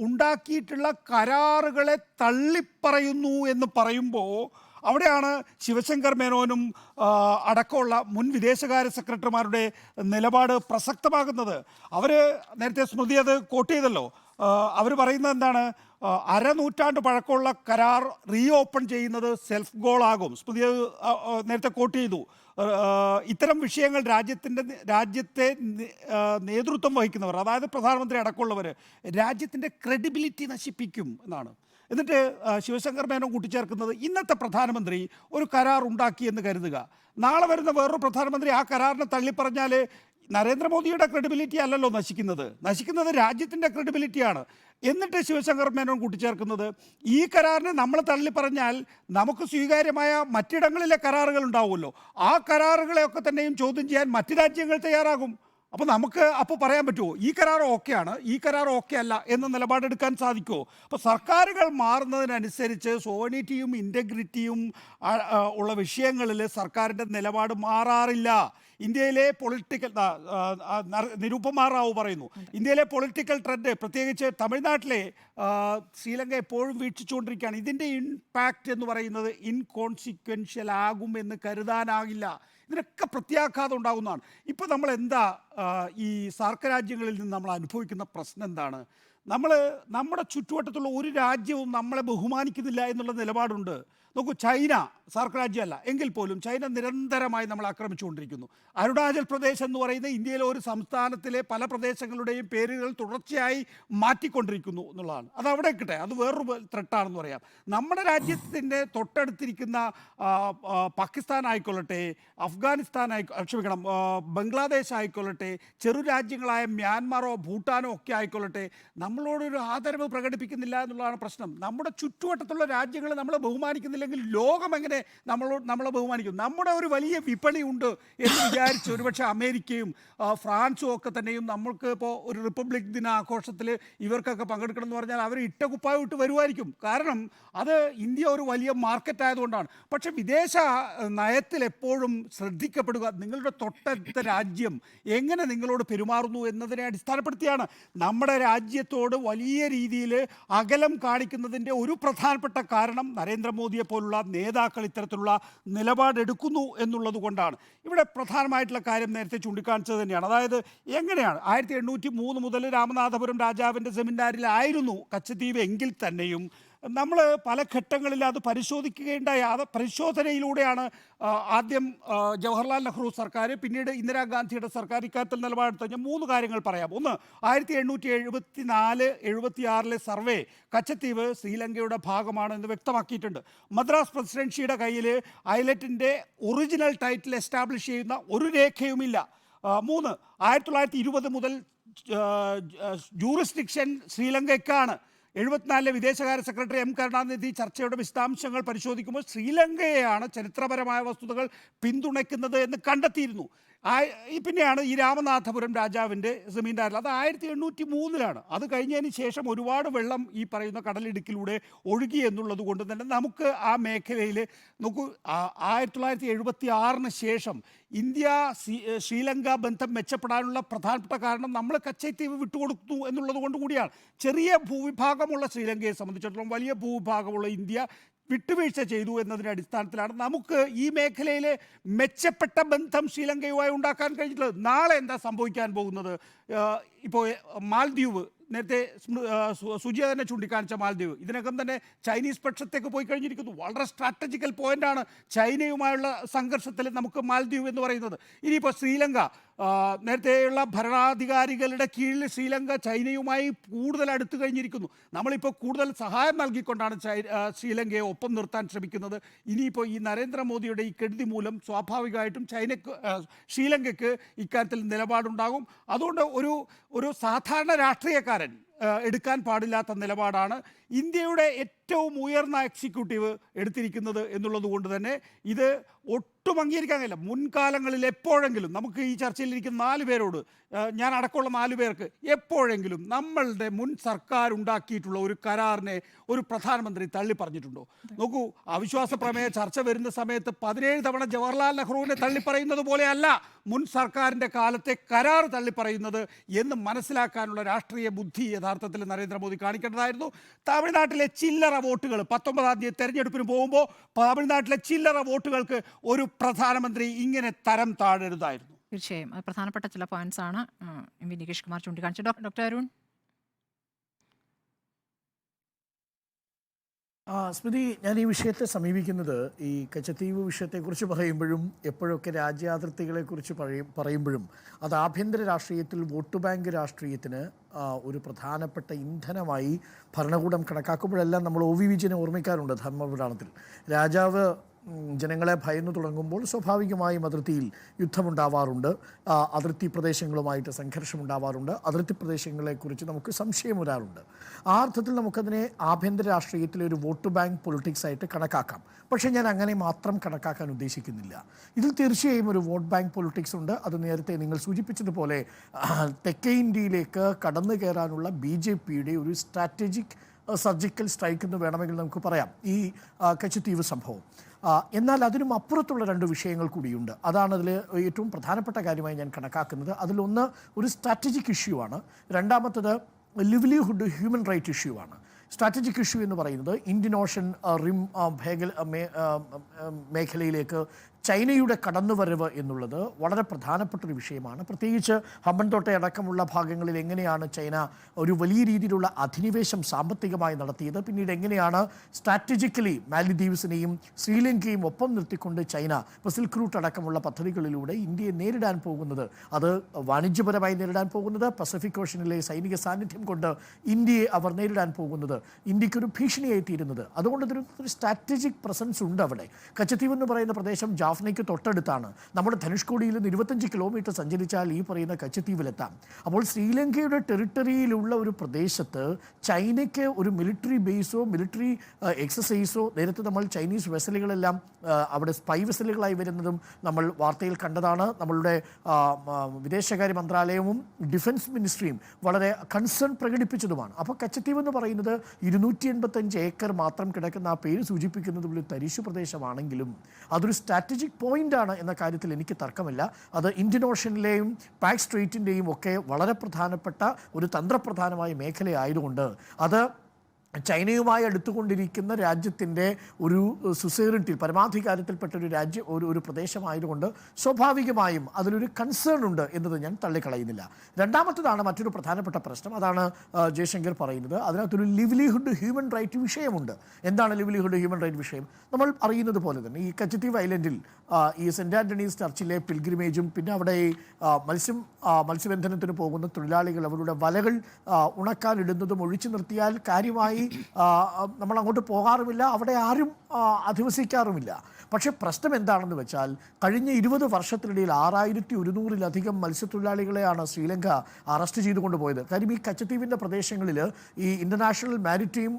ഉണ്ടാക്കിയിട്ടുള്ള കരാറുകളെ തള്ളിപ്പറയുന്നു എന്ന് പറയുമ്പോൾ അവിടെയാണ് ശിവശങ്കർ മേനോനും അടക്കമുള്ള മുൻ വിദേശകാര്യ സെക്രട്ടറിമാരുടെ നിലപാട് പ്രസക്തമാകുന്നത്. അവർ നേരത്തെ സ്മൃതി അത് കോട്ട് ചെയ്തല്ലോ. അവർ പറയുന്നത് എന്താണ്? അരനൂറ്റാണ്ട് പഴക്കമുള്ള കരാർ റീ ഓപ്പൺ ചെയ്യുന്നത് സെൽഫ് ഗോളാകും. സ്മൃതി നേരത്തെ കോട്ട് ചെയ്തു. ഇത്തരം വിഷയങ്ങൾ രാജ്യത്തെ നേതൃത്വം വഹിക്കുന്നവർ, അതായത് പ്രധാനമന്ത്രി അടക്കമുള്ളവർ, രാജ്യത്തിൻ്റെ ക്രെഡിബിലിറ്റി നശിപ്പിക്കും എന്നാണ്. എന്നിട്ട് ശിവശങ്കർ മേനോൻ കൂട്ടിച്ചേർക്കുന്നത്, ഇന്നത്തെ പ്രധാനമന്ത്രി ഒരു കരാർ ഉണ്ടാക്കിയെന്ന് കരുതുക, നാളെ വരുന്ന വേറൊരു പ്രധാനമന്ത്രി ആ കരാറിനെ തള്ളിപ്പറഞ്ഞാൽ നരേന്ദ്രമോദിയുടെ ക്രെഡിബിലിറ്റി അല്ലല്ലോ നശിക്കുന്നത് രാജ്യത്തിൻ്റെ ക്രെഡിബിലിറ്റിയാണ്. എന്നിട്ട് ശിവശങ്കർ മേനോൻ കൂട്ടിച്ചേർക്കുന്നത്, ഈ കരാറിനെ നമ്മൾ തള്ളിപ്പറഞ്ഞാൽ നമുക്ക് സ്വീകാര്യമായ മറ്റിടങ്ങളിലെ കരാറുകൾ ഉണ്ടാവുമല്ലോ, ആ കരാറുകളെയൊക്കെ തന്നെയും ചോദ്യം ചെയ്യാൻ മറ്റ് രാജ്യങ്ങൾ തയ്യാറാകും. അപ്പോൾ നമുക്ക് അപ്പോൾ പറയാൻ പറ്റുമോ ഈ കരാർ ഓക്കെയാണ്, ഈ കരാർ ഓക്കെ അല്ല എന്ന നിലപാടെടുക്കാൻ സാധിക്കുമോ? അപ്പോൾ സർക്കാരുകൾ മാറുന്നതിനനുസരിച്ച് സോവറിനിറ്റിയും ഇൻറ്റഗ്രിറ്റിയും ഉള്ള വിഷയങ്ങളിൽ സർക്കാരിൻ്റെ നിലപാട് മാറാറില്ല. ഇന്ത്യയിലെ പൊളിറ്റിക്കൽ, നിരൂപമ റാവു പറയുന്നു, ഇന്ത്യയിലെ പൊളിറ്റിക്കൽ ട്രെൻഡ്, പ്രത്യേകിച്ച് തമിഴ്നാട്ടിലെ ശ്രീലങ്ക എപ്പോഴും വീക്ഷിച്ചുകൊണ്ടിരിക്കുകയാണ്. ഇതിൻ്റെ ഇമ്പാക്റ്റ് എന്ന് പറയുന്നത് ഇൻകോൺസിക്വൻഷ്യൽ ആകും എന്ന് കരുതാനാകില്ല. ഇതിനൊക്കെ പ്രത്യാഘാതം ഉണ്ടാകുന്നതാണ്. ഇപ്പോൾ നമ്മൾ എന്താ ഈ സാർക്ക് രാജ്യങ്ങളിൽ നിന്ന് നമ്മൾ അനുഭവിക്കുന്ന പ്രശ്നം എന്താണ്? നമ്മുടെ ചുറ്റുവട്ടത്തുള്ള ഒരു രാജ്യവും നമ്മളെ ബഹുമാനിക്കുന്നില്ല എന്നുള്ള നിലപാടുണ്ട്. നോക്കൂ, ചൈന സാർക്ക് രാജ്യമല്ല എങ്കിൽ പോലും ചൈന നിരന്തരമായി നമ്മൾ ആക്രമിച്ചുകൊണ്ടിരിക്കുന്നു. അരുണാചൽ പ്രദേശ് എന്ന് പറയുന്ന ഇന്ത്യയിലെ ഒരു സംസ്ഥാനത്തിലെ പല പ്രദേശങ്ങളുടെയും പേരുകൾ തുടർച്ചയായി മാറ്റിക്കൊണ്ടിരിക്കുന്നു എന്നുള്ളതാണ്. അത് അവിടെ കിട്ടെ, അത് വേറൊരു ത്രെട്ടാണെന്ന് പറയാം. നമ്മുടെ രാജ്യത്തിൻ്റെ തൊട്ടടുത്തിരിക്കുന്ന പാകിസ്ഥാൻ ആയിക്കൊള്ളട്ടെ, അഫ്ഗാനിസ്ഥാൻ ക്ഷമിക്കണം, ബംഗ്ലാദേശ് ആയിക്കൊള്ളട്ടെ, ചെറു രാജ്യങ്ങളായ മ്യാൻമാറോ ഭൂട്ടാനോ ഒക്കെ ആയിക്കൊള്ളട്ടെ, നമ്മളോടൊരു ആദരവ് പ്രകടിപ്പിക്കുന്നില്ല എന്നുള്ളതാണ് പ്രശ്നം. നമ്മുടെ ചുറ്റുവട്ടത്തുള്ള രാജ്യങ്ങൾ നമ്മളെ ബഹുമാനിക്കുന്നില്ലെങ്കിൽ ലോകം എങ്ങനെ നമ്മളെ ബഹുമാനിക്കും? നമ്മുടെ ഒരു വലിയ വിപണി ഉണ്ട് എന്ന് വിചാരിച്ച് ഒരുപക്ഷെ അമേരിക്കയും ഫ്രാൻസും ഒക്കെ തന്നെയും നമ്മൾക്ക് ഇപ്പോൾ ഒരു റിപ്പബ്ലിക് ദിന ആഘോഷത്തിൽ ഇവർക്കൊക്കെ പങ്കെടുക്കണം എന്ന് പറഞ്ഞാൽ അവർ ഇട്ട കുപ്പായം ഇട്ട് വരുമായിരിക്കും. കാരണം അത് ഇന്ത്യ ഒരു വലിയ മാർക്കറ്റ് ആയതുകൊണ്ടാണ്. പക്ഷേ വിദേശ നയത്തിൽ എപ്പോഴും ശ്രദ്ധിക്കപ്പെടുക നിങ്ങളുടെ തൊട്ടടുത്ത രാജ്യം എങ്ങനെ നിങ്ങളോട് പെരുമാറുന്നു എന്നതിനെ അടിസ്ഥാനപ്പെടുത്തിയാണ്. നമ്മുടെ രാജ്യത്തോട് വലിയ രീതിയിൽ അകലം കാണിക്കുന്നതിൻ്റെ ഒരു പ്രധാനപ്പെട്ട കാരണം നരേന്ദ്രമോദിയെ പോലുള്ള നേതാക്കൾ ഇത്തരത്തിലുള്ള നിലപാടെടുക്കുന്നു എന്നുള്ളത് കൊണ്ടാണ്. ഇവിടെ പ്രധാനമായിട്ടുള്ള കാര്യം നേരത്തെ ചൂണ്ടിക്കാണിച്ചത് തന്നെയാണ്. അതായത് എങ്ങനെയാണ് 1803 മുതൽ രാമനാഥപുരം രാജാവിൻ്റെ സെമിനാരിലായിരുന്നു കച്ചദ്വീപ് എങ്കിൽ തന്നെയും നമ്മൾ പല ഘട്ടങ്ങളിൽ അത് പരിശോധിക്കുകയുണ്ടായി. അത് പരിശോധനയിലൂടെയാണ് ആദ്യം ജവഹർലാൽ നെഹ്റു സർക്കാർ, പിന്നീട് ഇന്ദിരാഗാന്ധിയുടെ സർക്കാർ ഇക്കാര്യത്തിൽ നിലപാടെടുത്ത. ഞാൻ 3 കാര്യങ്ങൾ പറയാം. ഒന്ന്, 1874-76 സർവേ കച്ചദ്വീപ് ശ്രീലങ്കയുടെ ഭാഗമാണ് എന്ന് വ്യക്തമാക്കിയിട്ടുണ്ട്. മദ്രാസ് പ്രസിഡൻസിയുടെ കയ്യിൽ ഐലറ്റിൻ്റെ ഒറിജിനൽ ടൈറ്റിൽ എസ്റ്റാബ്ലിഷ് ചെയ്യുന്ന ഒരു രേഖയുമില്ല. 3, 1920 മുതൽ ജൂറിസ്ഡിക്ഷൻ ശ്രീലങ്കയ്ക്കാണ്. 74 വിദേശകാര്യ സെക്രട്ടറി എം കരുണാനിധി ചർച്ചയുടെ വിശദാംശങ്ങൾ പരിശോധിക്കുമ്പോൾ ശ്രീലങ്കയെയാണ് ചരിത്രപരമായ വസ്തുതകൾ പിന്തുണയ്ക്കുന്നത് എന്ന് കണ്ടെത്തിയിരുന്നു. പിന്നെയാണ് ഈ രാമനാഥപുരം രാജാവിൻ്റെ സെമീൻഡാറിൽ, അത് 1803 അത് കഴിഞ്ഞതിന് ശേഷം ഒരുപാട് വെള്ളം ഈ പറയുന്ന കടലിടുക്കിലൂടെ ഒഴുകി എന്നുള്ളത് കൊണ്ട് തന്നെ നമുക്ക് ആ മേഖലയിൽ നോക്കൂ, 1976 ശേഷം ഇന്ത്യ ശ്രീലങ്ക ബന്ധം മെച്ചപ്പെടാനുള്ള പ്രധാനപ്പെട്ട കാരണം നമ്മൾ കച്ചദ്വീപ് വിട്ടുകൊടുത്തു എന്നുള്ളത് കൊണ്ട് കൂടിയാണ്. ചെറിയ ഭൂവിഭാഗമുള്ള ശ്രീലങ്കയെ സംബന്ധിച്ചിടത്തോളം വലിയ ഭൂവിഭാഗമുള്ള ഇന്ത്യ വിട്ടുവീഴ്ച ചെയ്തു എന്നതിൻ്റെ അടിസ്ഥാനത്തിലാണ് നമുക്ക് ഈ മേഖലയിലെ മെച്ചപ്പെട്ട ബന്ധം ശ്രീലങ്കയുമായി ഉണ്ടാക്കാൻ കഴിഞ്ഞിട്ടുള്ളത്. നാളെ എന്താ സംഭവിക്കാൻ പോകുന്നത്? ഇപ്പോൾ മാൽദ്വീപ്, നേരത്തെ സുജിയ തന്നെ ചൂണ്ടിക്കാണിച്ച മാൽദ്വീപ് ഇതിനകം തന്നെ ചൈനീസ് പക്ഷത്തേക്ക് പോയി കഴിഞ്ഞിരിക്കുന്നു. വളരെ സ്ട്രാറ്റജിക്കൽ പോയിന്റാണ് ചൈനയുമായുള്ള സംഘർഷത്തിൽ നമുക്ക് മാൽദ്വീപ് എന്ന് പറയുന്നത്. ഇനിയിപ്പോൾ ശ്രീലങ്ക, നേരത്തെയുള്ള ഭരണാധികാരികളുടെ കീഴിൽ ശ്രീലങ്ക ചൈനയുമായി കൂടുതൽ അടുത്ത് കഴിഞ്ഞിരിക്കുന്നു. നമ്മളിപ്പോൾ കൂടുതൽ സഹായം നൽകിക്കൊണ്ടാണ് ശ്രീലങ്കയെ ഒപ്പം നിർത്താൻ ശ്രമിക്കുന്നത്. ഇനിയിപ്പോൾ ഈ നരേന്ദ്രമോദിയുടെ ഈ കെടുതി മൂലം സ്വാഭാവികമായിട്ടും ശ്രീലങ്കയ്ക്ക് ഇക്കാര്യത്തിൽ നിലപാടുണ്ടാകും. അതുകൊണ്ട് ഒരു സാധാരണ രാഷ്ട്രീയക്കാരൻ എടുക്കാൻ പാടില്ലാത്ത നിലപാടാണ് ഇന്ത്യയുടെ ഏറ്റവും ഉയർന്ന എക്സിക്യൂട്ടീവ് എടുത്തിരിക്കുന്നത് എന്നുള്ളത് കൊണ്ട് തന്നെ ഇത് ഒട്ടും അംഗീകരിക്കാൻ കഴിയില്ല. മുൻകാലങ്ങളിൽ എപ്പോഴെങ്കിലും നമുക്ക് ഈ ചർച്ചയിലിരിക്കുന്ന 4 പേരോട്, ഞാൻ അടക്കമുള്ള 4 പേർക്ക് എപ്പോഴെങ്കിലും നമ്മളുടെ മുൻ സർക്കാർ ഉണ്ടാക്കിയിട്ടുള്ള ഒരു കരാറിനെ ഒരു പ്രധാനമന്ത്രി തള്ളി പറഞ്ഞിട്ടുണ്ടോ? നോക്കൂ, അവിശ്വാസ പ്രമേയ ചർച്ച വരുന്ന സമയത്ത് 17 തവണ ജവഹർലാൽ നെഹ്റുവിനെ തള്ളിപ്പറയുന്നത് പോലെയല്ല മുൻ സർക്കാരിൻ്റെ കാലത്തെ കരാർ തള്ളിപ്പറയുന്നത് എന്ന് മനസ്സിലാക്കാനുള്ള രാഷ്ട്രീയ ബുദ്ധി യഥാർത്ഥത്തിൽ നരേന്ദ്രമോദി കാണിക്കേണ്ടതായിരുന്നു. തമിഴ്നാട്ടിലെ ചില്ലറ വോട്ടുകൾ 19-ാം തീയതി തെരഞ്ഞെടുപ്പിന് പോകുമ്പോൾ തമിഴ്നാട്ടിലെ ചില്ലറ വോട്ടുകൾക്ക് ഒരു പ്രധാനമന്ത്രി ഇങ്ങനെ തരം താഴരുതായിരുന്നു. തീർച്ചയായും അത് പ്രധാനപ്പെട്ട ചില പോയിന്റ്സ് ആണ് എം വി നികേഷ് കുമാർ ചൂണ്ടിക്കാണിച്ചത്. ഡോക്ടർ അരുൺ. സ്മൃതി, ഞാൻ ഈ വിഷയത്തെ സമീപിക്കുന്നത് ഈ കച്ചദ്വീപ് വിഷയത്തെക്കുറിച്ച് പറയുമ്പോഴും എപ്പോഴൊക്കെ രാജ്യാതിർത്തികളെക്കുറിച്ച് പറയുമ്പോഴും അത് ആഭ്യന്തര രാഷ്ട്രീയത്തിൽ വോട്ട് ബാങ്ക് രാഷ്ട്രീയത്തിന് ഒരു പ്രധാനപ്പെട്ട ഇന്ധനമായി ഭരണകൂടം കണക്കാക്കുമ്പോഴെല്ലാം നമ്മൾ ഒ വി വിജയനെ ഓർമ്മിക്കാറുണ്ട്. ധർമ്മപുരാണത്തിൽ രാജാവ് ജനങ്ങളെ ഭയന്നു തുടങ്ങുമ്പോൾ സ്വാഭാവികമായും അതിർത്തിയിൽ യുദ്ധമുണ്ടാവാറുണ്ട്, അതിർത്തി പ്രദേശങ്ങളുമായിട്ട് സംഘർഷമുണ്ടാവാറുണ്ട്, അതിർത്തി പ്രദേശങ്ങളെക്കുറിച്ച് നമുക്ക് സംശയം വരാറുണ്ട്. ആ അർത്ഥത്തിൽ നമുക്കതിനെ ആഭ്യന്തര രാഷ്ട്രീയത്തിലെ ഒരു വോട്ട് ബാങ്ക് പൊളിറ്റിക്സ് ആയിട്ട് കണക്കാക്കാം. പക്ഷേ ഞാൻ അങ്ങനെ മാത്രം കണക്കാക്കാൻ ഉദ്ദേശിക്കുന്നില്ല. ഇതിൽ തീർച്ചയായും ഒരു വോട്ട് ബാങ്ക് പൊളിറ്റിക്സ് ഉണ്ട്. അത് നേരത്തെ നിങ്ങൾ സൂചിപ്പിച്ചതുപോലെ തെക്കേ ഇന്ത്യയിലേക്ക് കടന്നു കയറാനുള്ള BJPയുടെ ഒരു സ്ട്രാറ്റജിക് സർജിക്കൽ സ്ട്രൈക്ക് എന്ന് വേണമെങ്കിൽ നമുക്ക് പറയാം ഈ കച്ചദ്വീപ് സംഭവം. എന്നാൽ അതിനും അപ്പുറത്തുള്ള 2 വിഷയങ്ങൾ കൂടിയുണ്ട്. അതാണ് അതിൽ ഏറ്റവും പ്രധാനപ്പെട്ട കാര്യമായി ഞാൻ കണക്കാക്കുന്നത്. അതിലൊന്ന് ഒരു സ്ട്രാറ്റജിക് ഇഷ്യൂ ആണ്. രണ്ടാമത്തത് ലിവ്ലിഹുഡ് ഹ്യൂമൻ റൈറ്റ് ഇഷ്യൂ ആണ്. സ്ട്രാറ്റജിക് ഇഷ്യൂ എന്ന് പറയുന്നത് ഇന്ത്യൻ ഓഷൻ റിം മേഖലയിലേക്ക് ചൈനയുടെ കടന്നുവരവ് എന്നുള്ളത് വളരെ പ്രധാനപ്പെട്ട ഒരു വിഷയമാണ്. പ്രത്യേകിച്ച് ഹമ്പൻതോട്ട അടക്കമുള്ള ഭാഗങ്ങളിൽ എങ്ങനെയാണ് ചൈന ഒരു വലിയ രീതിയിലുള്ള അധിനിവേശം സാമ്പത്തികമായി നടത്തിയത്, പിന്നീട് എങ്ങനെയാണ് സ്ട്രാറ്റജിക്കലി മാലിദ്വീപ്സിനെയും ശ്രീലങ്കയും ഒപ്പം നിർത്തിക്കൊണ്ട് ചൈന ഇപ്പോൾ സിൽക്ക് റൂട്ട് അടക്കമുള്ള പദ്ധതികളിലൂടെ ഇന്ത്യയെ നേരിടാൻ പോകുന്നത്, അത് വാണിജ്യപരമായി നേരിടാൻ പോകുന്നത്, പസഫിക് ഓഷ്യനിലെ സൈനിക സാന്നിധ്യം കൊണ്ട് ഇന്ത്യയെ അവർ നേരിടാൻ പോകുന്നത് ഇന്ത്യക്കൊരു ഭീഷണിയായി തീരുന്നത്. അതുകൊണ്ട് ഒരു സ്ട്രാറ്റജിക് പ്രസൻസ് ഉണ്ട് അവിടെ. കച്ചത്തീവ് എന്ന് പറയുന്ന പ്രദേശം ജാഫ്നയ്ക്ക് തൊട്ടടുത്താണ്. നമ്മുടെ ധനുഷ്കോടിയിൽ നിന്ന് 25 കിലോമീറ്റർ സഞ്ചരിച്ചാൽ ഈ പറയുന്ന കച്ചത്തീവിലെത്താം. അപ്പോൾ ശ്രീലങ്കയുടെ ടെറിട്ടറിയിലുള്ള ഒരു പ്രദേശത്ത് ചൈനയ്ക്ക് ഒരു മിലിറ്ററി ബേസോ മിലിറ്ററി എക്സസൈസോ, നേരത്തെ നമ്മൾ ചൈനീസ് വെസലുകളെല്ലാം അവിടെ സ്പൈ വെസലുകളായി വരുന്നതും നമ്മൾ വാർത്തയിൽ കണ്ടതാണ്. നമ്മളുടെ വിദേശകാര്യ മന്ത്രാലയവും ഡിഫൻസ് മിനിസ്ട്രിയും വളരെ കൺസേൺ പ്രകടിപ്പിച്ചതുമാണ്. അപ്പോൾ കച്ചത്തീവ് എന്ന് പറയുന്നത് 285 ഏക്കർ മാത്രം കിടക്കുന്ന ആ പേര് സൂചിപ്പിക്കുന്നത് ഒരു തരിശു പ്രദേശമാണെങ്കിലും അതൊരു സ്ട്രാറ്റജിക് പോയിന്റാണ് എന്ന കാര്യത്തിൽ എനിക്ക് തർക്കമില്ല. അത് ഇന്ത്യൻ ഓഷ്യനിലെയും പാക് സ്ട്രെയ്റ്റിൻ്റെയും ഒക്കെ വളരെ പ്രധാനപ്പെട്ട ഒരു തന്ത്രപ്രധാനമായ മേഖലയായതുകൊണ്ട് അത് ചൈനയുമായി അടുത്തുകൊണ്ടിരിക്കുന്ന രാജ്യത്തിൻ്റെ ഒരു സുസേറിറ്റി പരമാധികാരത്തിൽപ്പെട്ട ഒരു ഒരു പ്രദേശമായതുകൊണ്ട് സ്വാഭാവികമായും അതിലൊരു കൺസേൺ ഉണ്ട് എന്നത് ഞാൻ തള്ളിക്കളയുന്നില്ല. രണ്ടാമത്തേതാണ് മറ്റൊരു പ്രധാനപ്പെട്ട പ്രശ്നം. അതാണ് ജയശങ്കർ പറയുന്നത്. അതിനകത്തൊരു ലിവ്ലിഹുഡ് ഹ്യൂമൻ റൈറ്റ് വിഷയമുണ്ട്. എന്താണ് ലിവ്ലിഹുഡ് ഹ്യൂമൻ റൈറ്റ് വിഷയം? നമ്മൾ അറിയുന്നത് പോലെ തന്നെ ഈ കച്ചത്തീവ് ഐലൻഡിൽ ഈ സെൻറ്റ് ആൻ്റണീസ് ചർച്ചിലെ പിൽഗ്രിമേജും പിന്നെ അവിടെ മത്സ്യബന്ധനത്തിന് പോകുന്ന തൊഴിലാളികൾ അവരുടെ വലകൾ ഉണക്കാനിടുന്നതും ഒഴിച്ചു നിർത്തിയാൽ കാര്യമായി നമ്മൾ അങ്ങോട്ട് പോകാറുമില്ല, അവിടെ ആരും അധിവസിക്കാറുമില്ല. പക്ഷേ പ്രശ്നം എന്താണെന്ന് വെച്ചാൽ കഴിഞ്ഞ 20 വർഷത്തിനിടയിൽ 6100-ലധികം മത്സ്യത്തൊഴിലാളികളെയാണ് ശ്രീലങ്ക അറസ്റ്റ് ചെയ്തുകൊണ്ട് പോയത്. കാര്യം ഈ കച്ചത്തീവിൻ്റെ പ്രദേശങ്ങളിൽ ഈ ഇൻ്റർനാഷണൽ മാരിടൈം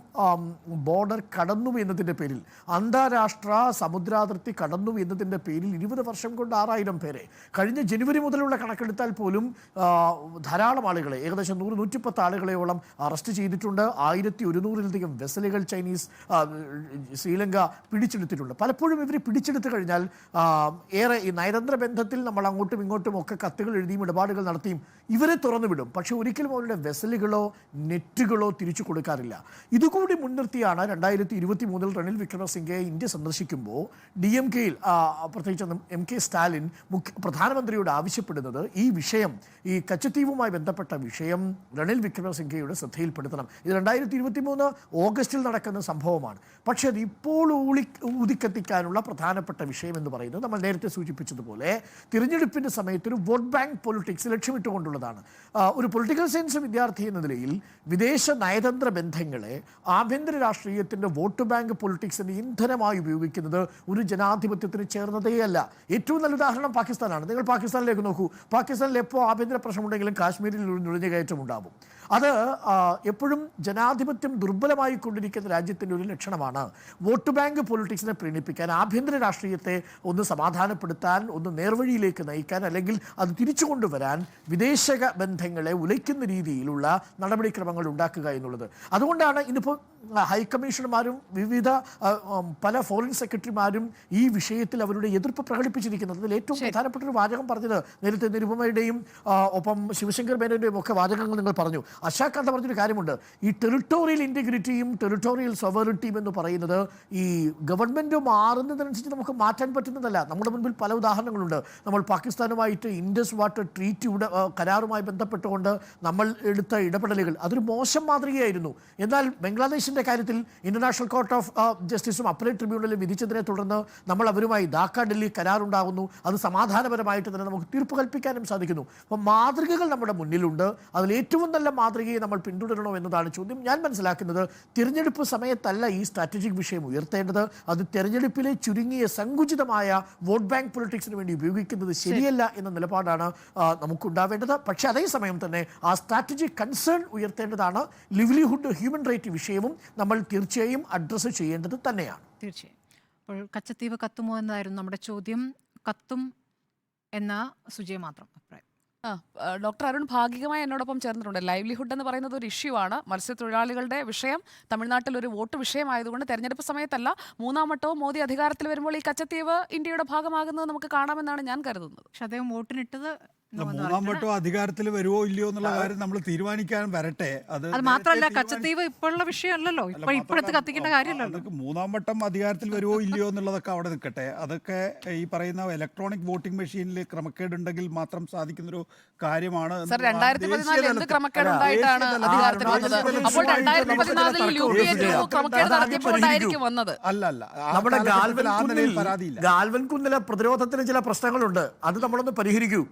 ബോർഡർ കടന്നു എന്നതിൻ്റെ പേരിൽ, അന്താരാഷ്ട്ര സമുദ്രാതിർത്തി കടന്നു എന്നതിൻ്റെ പേരിൽ 20 വർഷം കൊണ്ട് 6000 പേരെ, കഴിഞ്ഞ ജനുവരി മുതലുള്ള കണക്കെടുത്താൽ പോലും ധാരാളം ആളുകളെ, ഏകദേശം 100-110 ആളുകളെയോളം അറസ്റ്റ് ചെയ്തിട്ടുണ്ട്. 1100-ലധികം വെസലുകൾ ശ്രീലങ്ക പിടിച്ചെടുത്തിട്ടുണ്ട്. പലപ്പോഴും ഇവർ പിടിച്ചെടുത്തു കഴിഞ്ഞാൽ ഏറെ ഈ നയതന്ത്ര ബന്ധത്തിൽ നമ്മൾ അങ്ങോട്ടും ഇങ്ങോട്ടും ഒക്കെ കത്തുകൾ എഴുതിയും ഇടപാടുകൾ നടത്തിയും ഇവരെ തുറന്നുവിടും. പക്ഷെ ഒരിക്കലും അവരുടെ വെസലുകളോ നെറ്റുകളോ തിരിച്ചു കൊടുക്കാറില്ല. ഇതുകൂടി മുൻനിർത്തിയാണ് 2023 റണിൽ വിക്രമസിംഗെ ഇന്ത്യ സന്ദർശിക്കുമ്പോൾ DMK-യിൽ പ്രത്യേകിച്ച് MK സ്റ്റാലിൻ പ്രധാനമന്ത്രിയോട് ആവശ്യപ്പെടുന്നത് ഈ വിഷയം, ഈ കച്ചത്തീവുമായി ബന്ധപ്പെട്ട വിഷയം റണിൽ വിക്രമസിംഗെയുടെ ശ്രദ്ധയിൽപ്പെടുത്തണം. ഇത് 2023 ഓഗസ്റ്റിൽ നടക്കുന്ന സംഭവമാണ്. പക്ഷേ അത് ഇപ്പോൾ ഊതിക്കത്തിക്കാനുള്ള പ്രധാനപ്പെട്ട വിഷയം എന്ന് പറയുന്നത് നമ്മൾ നേരത്തെ സൂചിപ്പിച്ചതുപോലെ തിരഞ്ഞെടുപ്പിൻ്റെ സമയത്ത് ഒരു വോട്ട് ബാങ്ക് പൊളിറ്റിക്സ് ലക്ഷ്യമിട്ടുകൊണ്ടുള്ളതാണ്. ഒരു പൊളിറ്റിക്കൽ സയൻസ് വിദ്യാർത്ഥി എന്ന നിലയിൽ വിദേശ നയതന്ത്ര ബന്ധങ്ങളെ ആഭ്യന്തര രാഷ്ട്രീയത്തിൻ്റെ വോട്ട് ബാങ്ക് പൊളിറ്റിക്സിൻ്റെ ഇന്ധനമായി ഉപയോഗിക്കുന്നത് ഒരു ജനാധിപത്യത്തിന് ചേർന്നതേയല്ല. ഏറ്റവും നല്ല ഉദാഹരണം പാകിസ്ഥാനാണ്. നിങ്ങൾ പാകിസ്ഥാനിലേക്ക് നോക്കൂ. പാകിസ്ഥാനിൽ എപ്പോൾ ആഭ്യന്തര പ്രശ്നമുണ്ടെങ്കിലും കാശ്മീരിൽ ഒരു നുഴഞ്ഞുകയറ്റം ഉണ്ടാകും. അത് എപ്പോഴും ജനാധിപത്യം ദുർബലമായി കൊണ്ടിരിക്കുന്ന രാജ്യത്തിൻ്റെ ഒരു ലക്ഷണമാണ്. വോട്ട് ബാങ്ക് പൊളിറ്റിക്സിനെ പ്രീണിപ്പിക്കാൻ, ആഭ്യന്തര രാഷ്ട്രീയത്തെ ഒന്ന് സമാധാനപ്പെടുത്താൻ, ഒന്ന് നേർവഴിയിലേക്ക് നയിക്കാൻ, അല്ലെങ്കിൽ അത് തിരിച്ചു കൊണ്ടുവരാൻ വിദേശ ബന്ധങ്ങളെ ഉലയ്ക്കുന്ന രീതിയിലുള്ള നടപടിക്രമങ്ങൾ ഉണ്ടാക്കുക എന്നുള്ളത്. അതുകൊണ്ടാണ് ഇന്നിപ്പോൾ ഹൈക്കമ്മീഷണർമാരും വിവിധ പല ഫോറിൻ സെക്രട്ടറിമാരും ഈ വിഷയത്തിൽ അവരുടെ എതിർപ്പ് പ്രകടിപ്പിച്ചിരിക്കുന്നത്. അതിൽ ഏറ്റവും പ്രധാനപ്പെട്ട ഒരു വാചകം പറഞ്ഞത് നേരത്തെ നിരുപമയുടെയും ഒപ്പം ശിവശങ്കർ മേനോന്റെയും ഒക്കെ വാചകങ്ങൾ നിങ്ങൾ പറഞ്ഞു. അശാഖാന്ത പറഞ്ഞൊരു കാര്യമുണ്ട്. ഈ ടെറിട്ടോറിയൽ ഇൻറ്റഗ്രിറ്റിയും ടെറിട്ടോറിയൽ സോവറിറ്റിയും എന്ന് പറയുന്നത് ഈ ഗവൺമെൻറ് മാറുന്നതനുസരിച്ച് നമുക്ക് മാറ്റാൻ പറ്റുന്നതല്ല. നമ്മുടെ മുൻപിൽ പല ഉദാഹരണങ്ങളുണ്ട്. നമ്മൾ പാകിസ്ഥാനുമായിട്ട് ഇൻഡസ് വാട്ടർ ട്രീറ്റിയുടെ കരാറുമായി ബന്ധപ്പെട്ടുകൊണ്ട് നമ്മൾ എടുത്ത ഇടപെടലുകൾ അതൊരു മോശം മാതൃകയായിരുന്നു. എന്നാൽ ബംഗ്ലാദേശിൻ്റെ കാര്യത്തിൽ ഇന്റർനാഷണൽ കോർട്ട് ഓഫ് ജസ്റ്റിസും അപ്പലേറ്റ് ട്രിബ്യൂണലും വിധിച്ചതിനെ തുടർന്ന് നമ്മൾ അവരുമായി ധാക്ക ഡൽഹി കരാറുണ്ടാകുന്നു. അത് സമാധാനപരമായിട്ട് തന്നെ നമുക്ക് തീർപ്പ് കൽപ്പിക്കാനും സാധിക്കുന്നു. അപ്പം മാതൃകകൾ നമ്മുടെ മുന്നിലുണ്ട്. അതിൽ ഏറ്റവും നല്ല മാതൃകയെ നമ്മൾ പിന്തുടരണോ എന്നതാണ് ചോദ്യം. ഞാൻ മനസ്സിലാക്കുന്നത് തിരഞ്ഞെടുപ്പ് സമയത്തല്ല ഈ സ്ട്രാറ്റജിക് വിഷയം ഉയർത്തേണ്ടത്. അത് തെരഞ്ഞെടുപ്പിലെ ചുരുങ്ങിയ സങ്കുചിതമായ വോട്ട് ബാങ്ക് പൊളിറ്റിക്സിന് വേണ്ടി ഉപയോഗിക്കുന്നത് ശരിയല്ല എന്ന നിലപാടാണ് നമുക്കുണ്ടാവേണ്ടത്. പക്ഷേ അതേസമയം തന്നെ ആ സ്ട്രാറ്റജിക് കൺസേൺ ഉയർത്തേണ്ടതാണ്. ലിവ്ലിഹുഡ് ഹ്യൂമൻ റൈറ്റ് വിഷയവും നമ്മൾ തീർച്ചയായും അഡ്രസ്സ് ചെയ്യേണ്ടത് തന്നെയാണ്. തീർച്ചയായും. അപ്പോൾ കച്ചത്തീവ് കത്തുമോ എന്നതായിരുന്നു നമ്മുടെ ചോദ്യം. കത്തും എന്ന സുജയ മാത്രം അഭിപ്രായം. ഡോക്ടർ അരുൺ ഭാഗികമായി എന്നോടൊപ്പം ചേർന്നിട്ടുണ്ട്. ലൈവ്ലിഹുഡ് എന്ന് പറയുന്നത് ഒരു ഇഷ്യൂ ആണ്. മത്സ്യത്തൊഴിലാളികളുടെ വിഷയം തമിഴ്നാട്ടിൽ ഒരു വോട്ട് വിഷയമായതുകൊണ്ട് തെരഞ്ഞെടുപ്പ് സമയത്തല്ല, മൂന്നാം വട്ടവും മോദി അധികാരത്തിൽ വരുമ്പോൾ ഈ കച്ചത്തീവ് ഇന്ത്യയുടെ ഭാഗമാകുന്നത് നമുക്ക് കാണാമെന്നാണ് ഞാൻ കരുതുന്നത്. പക്ഷെ അദ്ദേഹം വോട്ടിനിട്ടത് മൂന്നാം വട്ടം അധികാരത്തിൽ വരുമോ ഇല്ലയോ എന്നുള്ള കാര്യം നമ്മൾ തീരുമാനിക്കാൻ വരട്ടെ. അത് മാത്രമല്ല, കച്ചത്തീവ് ഇപ്പോഴുള്ള വിഷയമല്ലല്ലോ, ഇപ്പോഴത്തെ കത്തിക്കേണ്ട കാര്യമല്ലല്ലോ. അതൊക്കെ മൂന്നാം വട്ടം അധികാരത്തിൽ വരുമോ ഇല്ലയോ എന്നുള്ളതൊക്കെ അവിടെ നിൽക്കട്ടെ. അതൊക്കെ ഈ പറയുന്ന ഇലക്ട്രോണിക് വോട്ടിംഗ് മെഷീനിൽ ക്രമക്കേടുണ്ടെങ്കിൽ മാത്രം സാധിക്കുന്നൊരു കാര്യമാണ്. സർ, 2014 എന്ത് ക്രമക്കേടുണ്ടായിട്ടാണ് അധികാരത്തിൽ വന്നത്? അപ്പോൾ 2014 UPA ക്രമക്കേട് നടത്തിയപ്പോഴായിരിക്കും വന്നത്. അല്ല നമ്മുടെ പരാതിയില്ല. ഗാൽവൻ കുന്നിലെ പ്രതിരോധത്തിന് ചില പ്രശ്നങ്ങളുണ്ട്, അത് നമ്മളൊന്ന് പരിഹരിക്കൂ.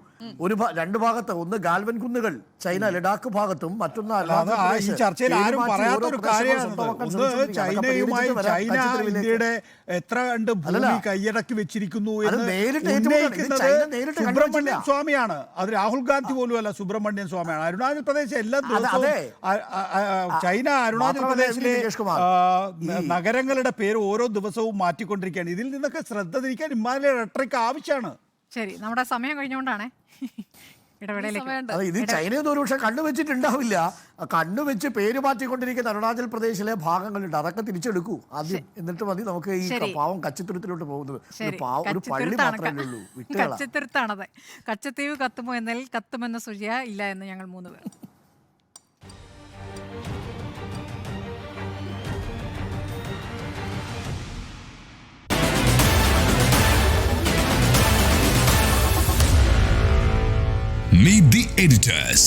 രണ്ട് ഭാഗത്ത്, ഒന്ന് ഗാൽവൻ കുന്നുകൾ ചൈന ലഡാക്ക് ഭാഗത്തും, മറ്റൊന്ന് ഈ ചർച്ചയിൽ ആരും പറയാത്തൊരു കാര്യമാണ്. ചൈനയുമായി ചൈന ഇന്ത്യയുടെ എത്ര കണ്ട് ഭൂമി കൈയടക്കി വെച്ചിരിക്കുന്നു എന്ന് ഉന്നയിക്കുന്നത് സുബ്രഹ്മണ്യൻ സ്വാമിയാണ്. അത് രാഹുൽ ഗാന്ധി പോലും അല്ല, സുബ്രഹ്മണ്യൻ സ്വാമിയാണ്. അരുണാചൽ പ്രദേശ് എല്ലാ ദിവസവും ചൈന അരുണാചൽ പ്രദേശിലെ നഗരങ്ങളുടെ പേര് ഓരോ ദിവസവും മാറ്റിക്കൊണ്ടിരിക്കുകയാണ്. ഇതിൽ നിന്നൊക്കെ ശ്രദ്ധ തിരിക്കാൻ ഹിമാലയ റെട്രിക് ആവശ്യമാണ്. ശരി, നമ്മുടെ സമയം കഴിഞ്ഞുകൊണ്ടാണ് ഇത് ചൈനയൊന്നും ഒരു പക്ഷെ കണ്ണുവെച്ചിട്ടുണ്ടാവില്ല. കണ്ണുവെച്ച് പേര് മാറ്റിക്കൊണ്ടിരിക്കുന്ന അരുണാചൽ പ്രദേശിലെ ഭാഗങ്ങളുണ്ട്, അതൊക്കെ തിരിച്ചെടുക്കൂ ആദ്യം, എന്നിട്ട് മതി നമുക്ക് ഈ പാവം കച്ചിത്തുരുത്തിലോട്ട് പോകുന്നത്. ഒരു പള്ളി മാത്രമേ ഉള്ളൂ. കച്ചിത്തുരുത്താണത്. കച്ചത്തീവ് കത്തുമോ എന്നാൽ കത്തുമെന്ന സൂചിയ ഇല്ല എന്ന് ഞങ്ങൾ 3 പേർ. Meet the editors.